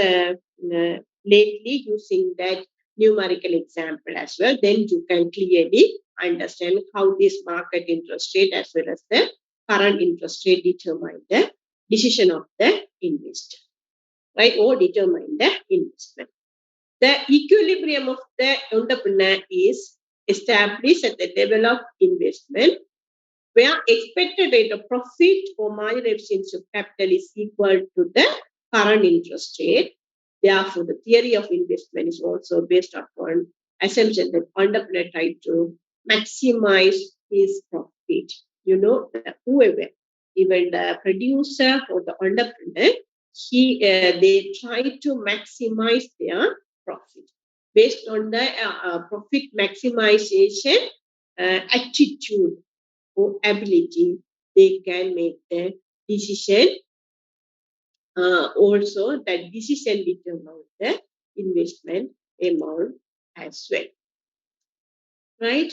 lately using that numerical example as well. Then you can clearly understand how this market interest rate as well as the current interest rate determine the decision of the investor, right? Or determine the investment. The equilibrium of the entrepreneur is established at the level of investment, where expected rate of profit or marginal efficiency of capital is equal to the current interest rate. Therefore, the theory of investment is also based upon assumption that entrepreneur try to maximize his profit. Whoever, even the producer or the entrepreneur, they try to maximize their profit based on the profit maximization attitude or ability. They can make the decision. Also, that decision determines the investment amount as well, right?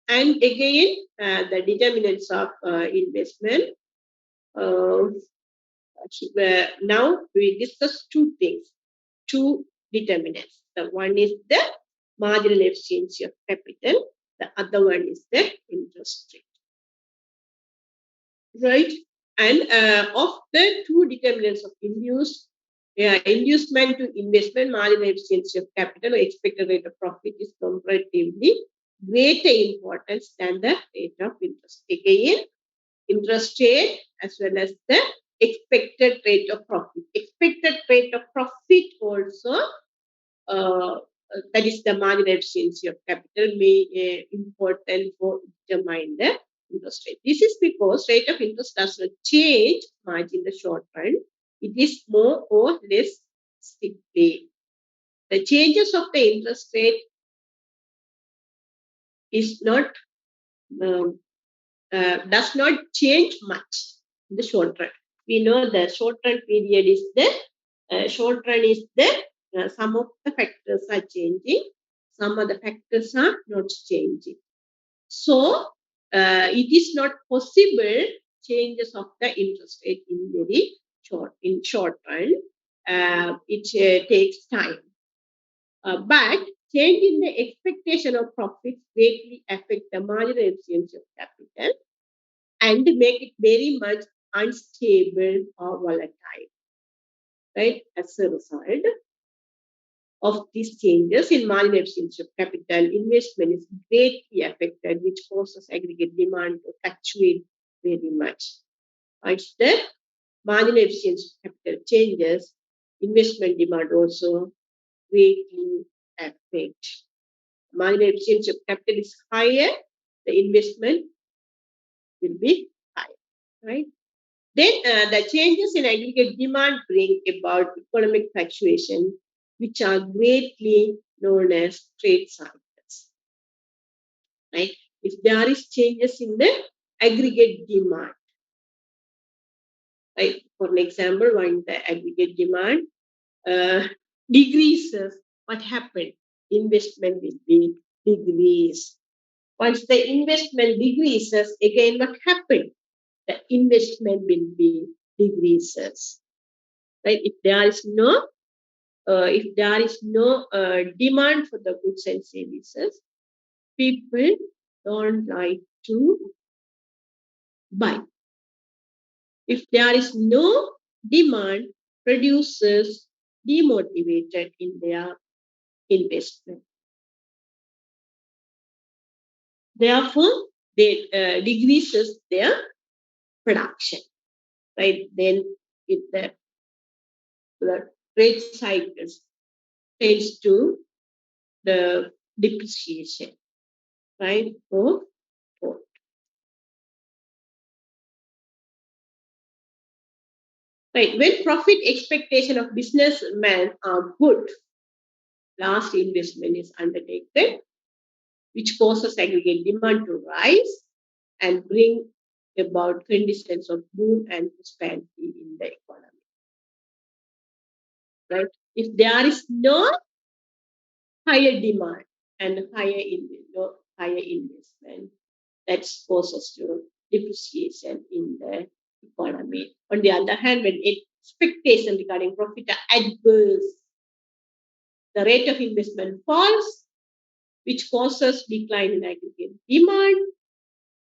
And again, the determinants of investment. Now we discuss two things, two determinants. The one is the marginal efficiency of capital. The other one is the interest rate. Right? And of the two determinants of inducement to investment, marginal efficiency of capital or expected rate of profit is comparatively greater importance than the rate of interest. Again, interest rate as well as the expected rate of profit. Expected rate of profit also, that is the marginal efficiency of capital, may important for determine the interest rate. This is because rate of interest does not change much in the short run. It is more or less sticky. The changes of the interest rate is not does not change much in the short run. We know the short run period is some of the factors are changing, some of the factors are not changing. So it is not possible changes of the interest rate in short run. It takes time. But change in the expectation of profits greatly affect the marginal efficiency of capital and make it very much unstable or volatile. Right? As a result of these changes in marginal efficiency of capital, investment is greatly affected, which causes aggregate demand to fluctuate very much. Once the marginal efficiency of capital changes, investment demand also greatly affect. Marginal efficiency of capital is higher, the investment will be higher, right? Then the changes in aggregate demand bring about economic fluctuation, which are greatly known as trade cycles, right? If there is changes in the aggregate demand, right? For an example, when the aggregate demand decreases, what happened? Investment will be decreased. Once the investment decreases, again, what happened? The investment will be decreases. Right? If there is no demand for the goods and services, people don't like to buy. If there is no demand, producers demotivated in their investment. Therefore, they decreases their production. Right? Then the trade cycles tends to the depreciation, right? For right. When profit expectation of businessmen are good, large investment is undertaken, which causes aggregate demand to rise and bring about conditions of boom and prosperity in the economy. Right? If there is no higher demand and higher investment, that causes to depreciation in the economy. On the other hand, when expectations regarding profit are adverse, the rate of investment falls, which causes decline in aggregate demand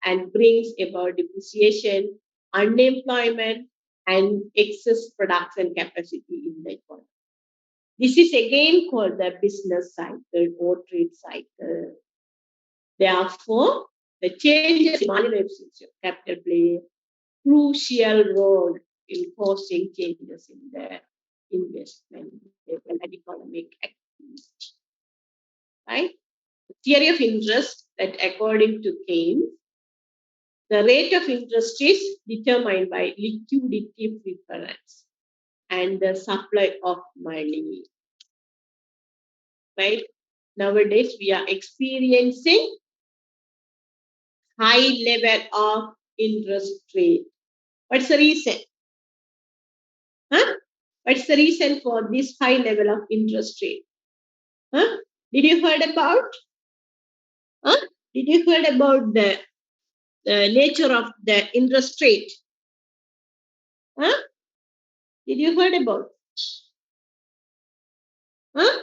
and brings about depreciation, unemployment, and excess production capacity in the economy. This is again called the business cycle or trade cycle. Therefore, the changes in marginal efficiency of capital play a crucial role in causing changes in the investment and economic activity. Right? The theory of interest that according to Keynes, the rate of interest is determined by liquidity preference and the supply of money. Right? Nowadays, we are experiencing high level of interest rate. What's the reason? Huh? What's the reason for this high level of interest rate? Huh? Did you heard about? Huh? Did you heard about the nature of the interest rate? Huh? Did you heard about? Huh?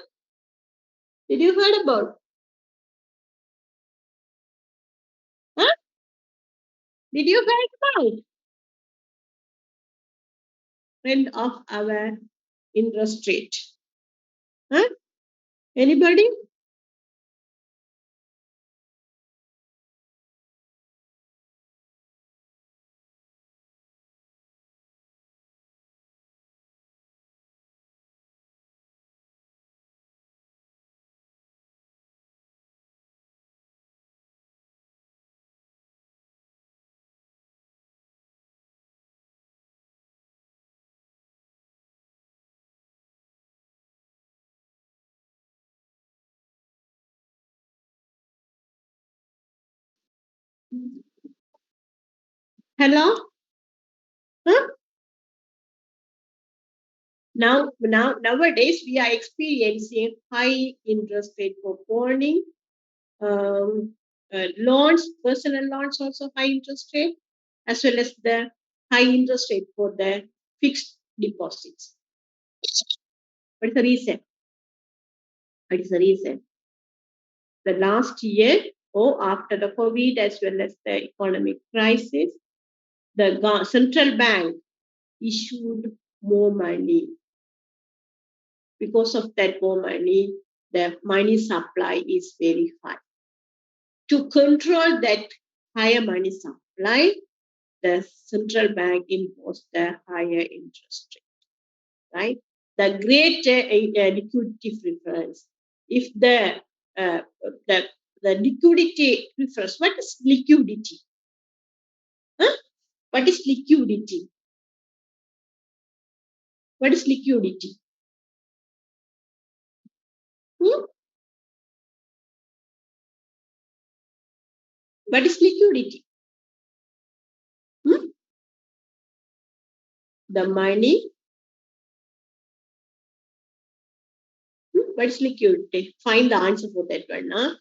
Did you heard about? Huh? Did you heard about trend of our interest rate? Huh? Anybody? Hello? Huh? Nowadays we are experiencing high interest rate for borrowing, loans, personal loans also high interest rate, as well as the high interest rate for the fixed deposits. What is the reason? What is the reason? the last year or after the COVID as well as the economic crisis, the central bank issued more money. Because of that more money, the money supply is very high. To control that higher money supply, the central bank imposed the higher interest rate, right? The greater liquidity preference. If uh, the the liquidity prefers, what is liquidity? Huh? What is liquidity? What is liquidity? Hmm? What is liquidity? Hmm? The money. What is liquidity? Find the answer for that one.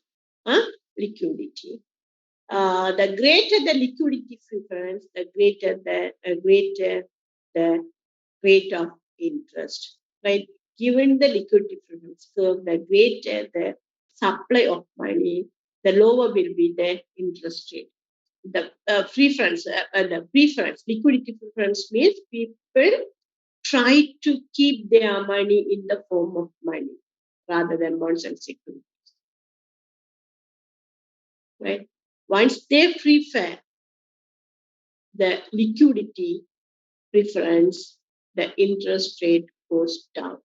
Liquidity. The greater the liquidity preference, the greater the rate of interest. Right? Given the liquidity preference curve, the greater the supply of money, the lower will be the interest rate. The preference, liquidity preference means people try to keep their money in the form of money rather than bonds and securities. Right? Once they prefer the liquidity preference, the interest rate goes down.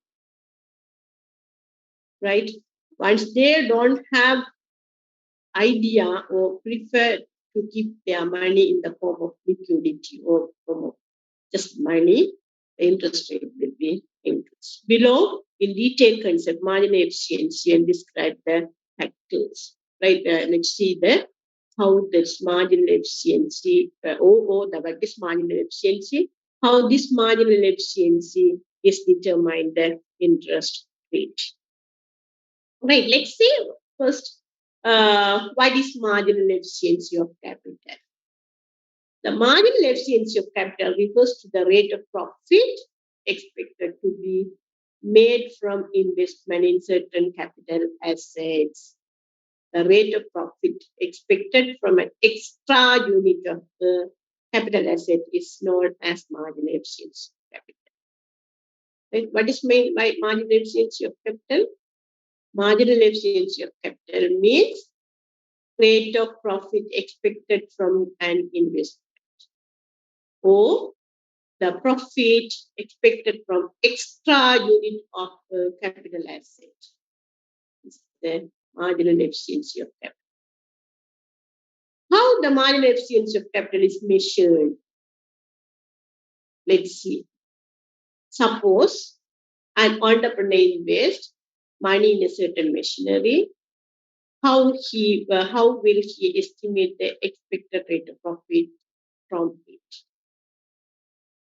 Right? Once they don't have idea or prefer to keep their money in the form of liquidity or form of just money, the interest rate will be increased. Below, in detail concept, marginal efficiency and describe the factors. Right? Let's see how this marginal efficiency, what is marginal efficiency, how this marginal efficiency is determined the interest rate. Right, let's see first what is marginal efficiency of capital. The marginal efficiency of capital refers to the rate of profit expected to be made from investment in certain capital assets. The rate of profit expected from an extra unit of the capital asset is known as marginal efficiency of capital. Right? What is meant by marginal efficiency of capital? Marginal efficiency of capital means rate of profit expected from an investment or the profit expected from extra unit of capital asset is the marginal efficiency of capital. How the marginal efficiency of capital is measured? Let's see. Suppose an entrepreneur invests money in a certain machinery. How will he estimate the expected rate of profit from it?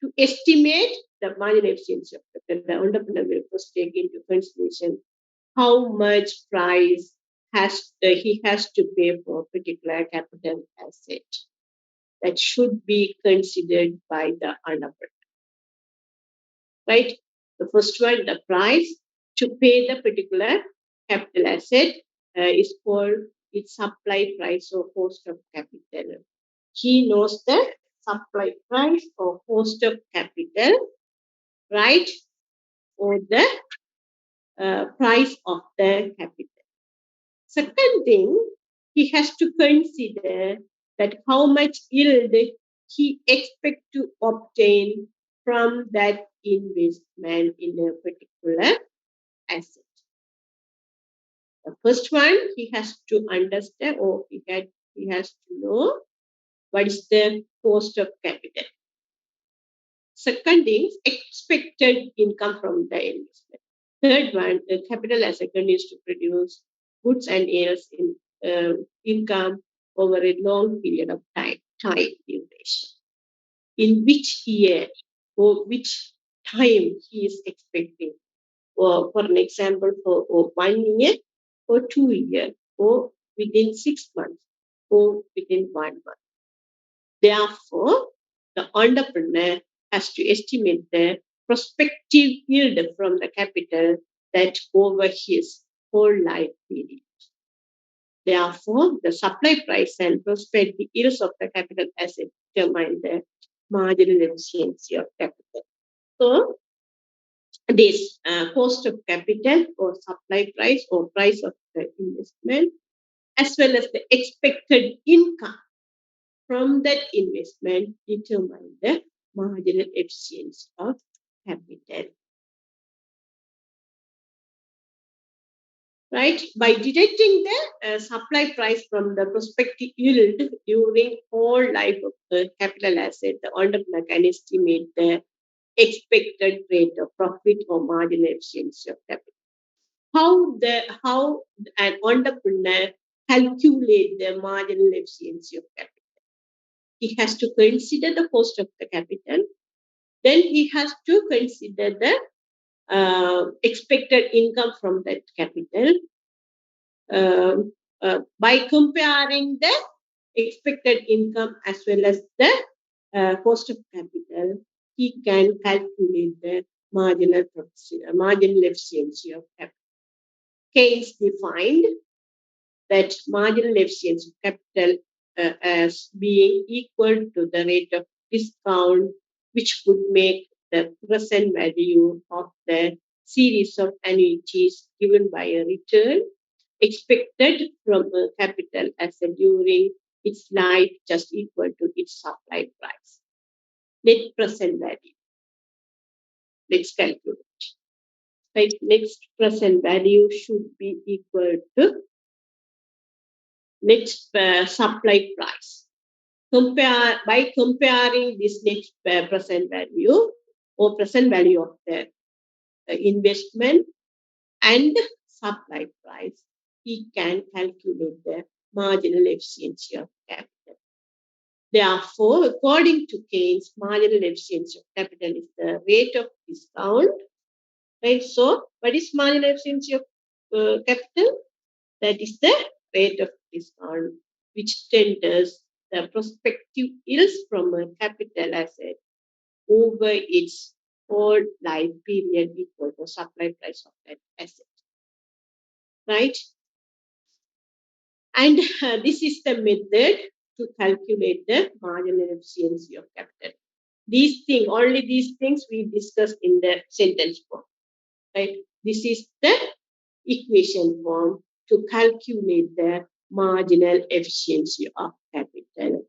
To estimate the marginal efficiency of capital, the entrepreneur will first take into consideration how much price he has to pay for a particular capital asset that should be considered by the entrepreneur. Right? The first one, the price to pay the particular capital asset is called its supply price or cost of capital. He knows the supply price or cost of capital, right? Or the price of the capital. Second thing, he has to consider that how much yield he expect to obtain from that investment in a particular asset. The first one, he has to understand or he has to know what is the cost of capital. Second is expected income from the investment. Third one, the capital asset continues to produce goods and yields in income over a long period of time duration. In which year or which time he is expecting. Or for an example, for 1 year or 2 years or within 6 months or within 1 month. Therefore, the entrepreneur has to estimate the prospective yield from the capital that over his whole life period. Therefore, the supply price and prosperity yields of the capital asset determine the marginal efficiency of capital. So, this cost of capital or supply price or price of the investment, as well as the expected income from that investment, determine the marginal efficiency of capital. Right? By detecting the supply price from the prospective yield during whole life of the capital asset, the entrepreneur can estimate the expected rate of profit or marginal efficiency of capital. How an entrepreneur calculate the marginal efficiency of capital? He has to consider the cost of the capital. Then he has to consider the expected income from that capital. By comparing the expected income as well as the cost of capital, he can calculate the marginal efficiency of capital. Keynes defined that marginal efficiency of capital as being equal to the rate of discount, which would make the present value of the series of annuities given by a return expected from a capital asset during its life just equal to its supply price. Net present value. Let's calculate. Right? Next present value should be equal to net supply price. By comparing this net present value or present value of the investment and supply price, he can calculate the marginal efficiency of capital. Therefore, according to Keynes, marginal efficiency of capital is the rate of discount. Right? So, what is marginal efficiency of capital? That is the rate of discount which tenders the prospective yields from a capital asset over its whole life period equal to supply price of that asset. Right? And this is the method to calculate the marginal efficiency of capital. Only these things we discussed in the sentence form. Right? This is the equation form to calculate the marginal efficiency of capital.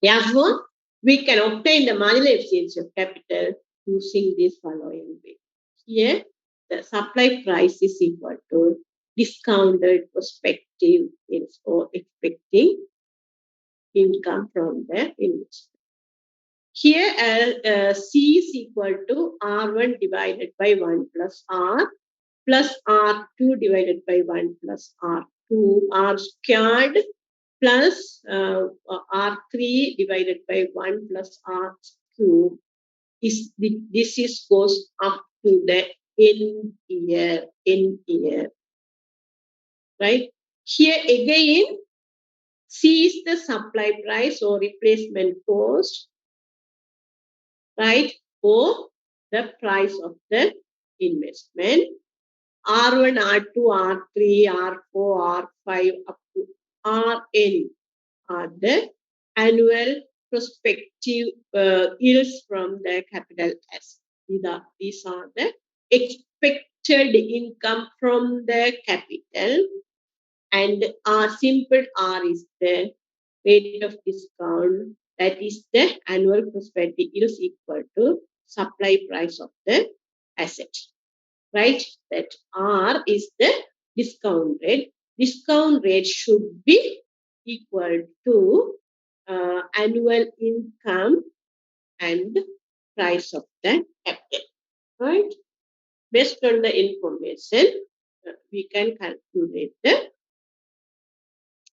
Therefore, we can obtain the marginal efficiency of capital using this following way. Here, the supply price is equal to discounted prospective yields or expecting income from the investment. Here, C is equal to R1 divided by 1 plus R2 divided by 1 plus R2, R squared plus R3 divided by 1 plus R cube. This goes up to the n year. Right? Here again, C is the supply price or replacement cost, right? Or the price of the investment. R1, R2, R3, R4, R5 up to Rn are the annual prospective yields from the capital asset. These are the expected income from the capital, and simple R is the rate of discount, that is the annual prospective yields equal to supply price of the asset. Right? That R is the discount rate. Discount rate should be equal to annual income and price of the capital. Right? Based on the information, we can calculate the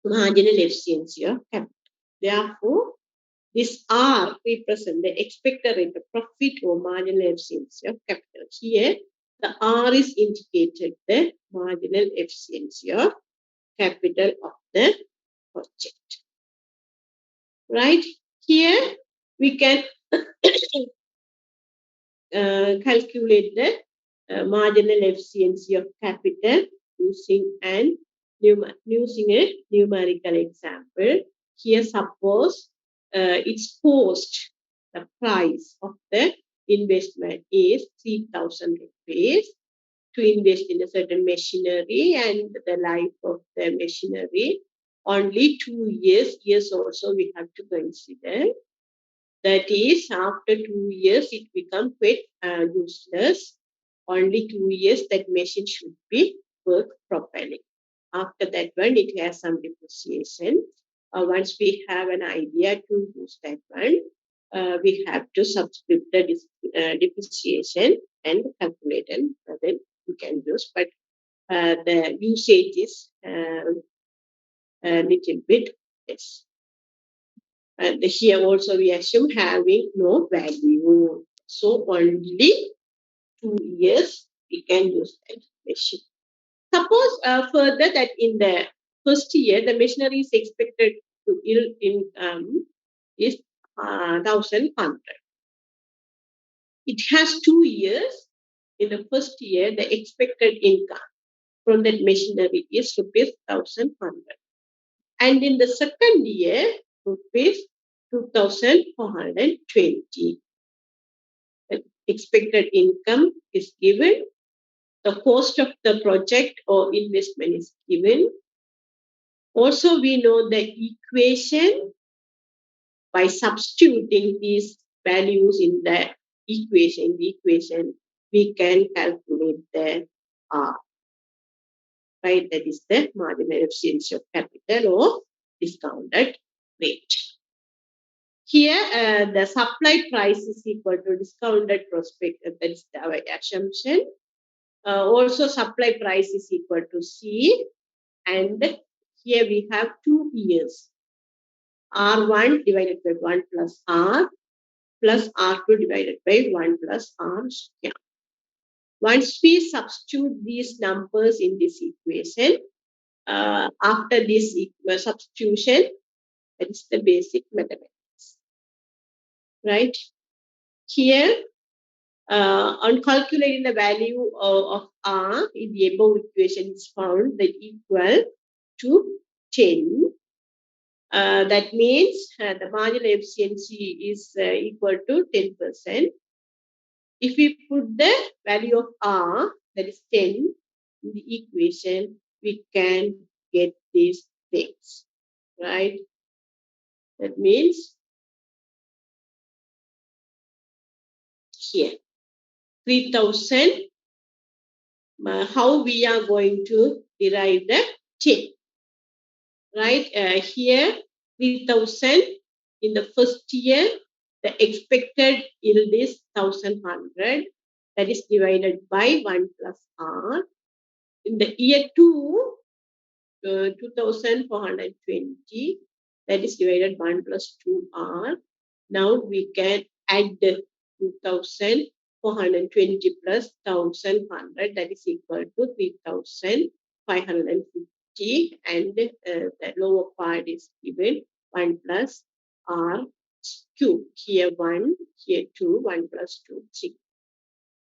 marginal efficiency of capital. Therefore, this R represents the expected rate of profit or marginal efficiency of capital. Here, the R is indicated the marginal efficiency of capital of the project. Right? Here, we can calculate the marginal efficiency of capital using using a numerical example. Here, suppose its cost, the price of the investment is 3,000 rupees to invest in a certain machinery, and the life of the machinery only 2 years. Years also we have to consider. That is, after 2 years, it becomes quite useless. Only 2 years that machine should be work properly. After that one, it has some depreciation. Once we have an idea to use that one, we have to subscribe the depreciation and calculate, and then we can use. But the usage is a little bit less. And here also we assume having no value. So only 2 years we can use that machine. Suppose further that in the first year the machinery is expected to yield income is 1,100. It has 2 years. In the first year, the expected income from that machinery is rupees 1,100. And in the second year, rupees 2,420. The expected income is given. The cost of the project or investment is given. Also, we know the equation. By substituting these values in the equation, we can calculate the R. Right? That is the marginal efficiency of capital or discounted rate. Here, the supply price is equal to discounted prospect. That is our assumption. Also, supply price is equal to C. And here we have 2 years. R1 divided by 1 plus R plus R2 divided by 1 plus R square. Once we substitute these numbers in this equation, after this substitution, that is the basic mathematics. Right? Here, on calculating the value of R in the above equation is found that equal to 10. That means the marginal efficiency is equal to 10%. If we put the value of R, that is 10, in the equation, we can get these things, right? That means here, 3,000, how we are going to derive the 10, right? Here, 3,000 in the first year, the expected yield is 1,100. That is divided by 1 plus R. In the year 2, 2,420, that is divided 1 plus 2R. Now we can add 2,420 plus 1,100, that is equal to 3,550, and the lower part is given 1 plus R cube. Here 1, here 2, 1 plus 2, 3.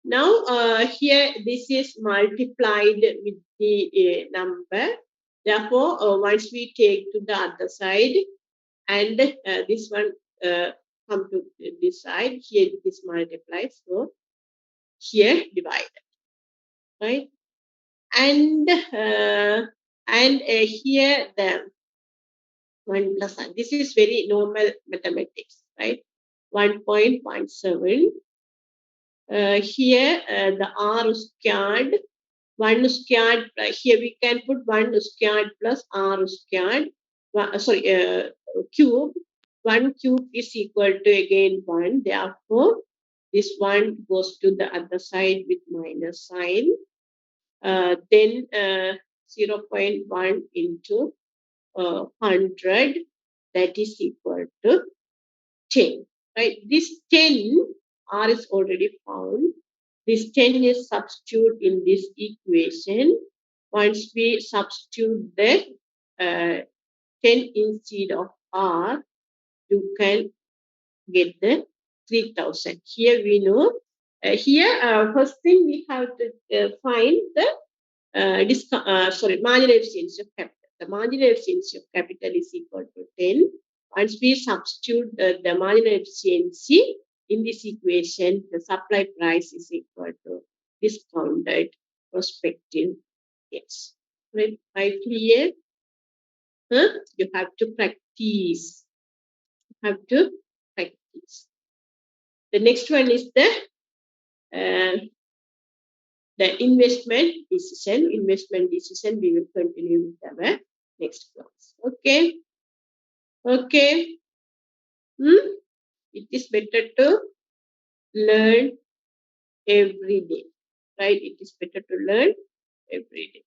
Now, here this is multiplied with the number. Therefore, once we take to the other side, and this one come to this side, here it is multiplied. So, here divided, right? And here the 1 plus 1. This is very normal mathematics, right? 1.17. Here the R squared, 1 squared, here we can put 1 squared plus R squared, cube. 1 cube is equal to again 1. Therefore, this 1 goes to the other side with minus sign. Then 0.1 into 100, that is equal to 10. Right? This 10, R is already found. This 10 is substituted in this equation. Once we substitute the 10 instead of R, you can get the 3,000. Here we know Here, first thing we have to find the marginal efficiency of capital. The marginal efficiency of capital is equal to 10. Once we substitute the marginal efficiency in this equation, the supply price is equal to discounted prospective gains. Right? Right, clear? Huh? You have to practice. You have to practice. The next one is uh, the investment decision. Investment decision, we will continue with our next class. Okay. Okay. It is better to learn every day. Right? It is better to learn every day.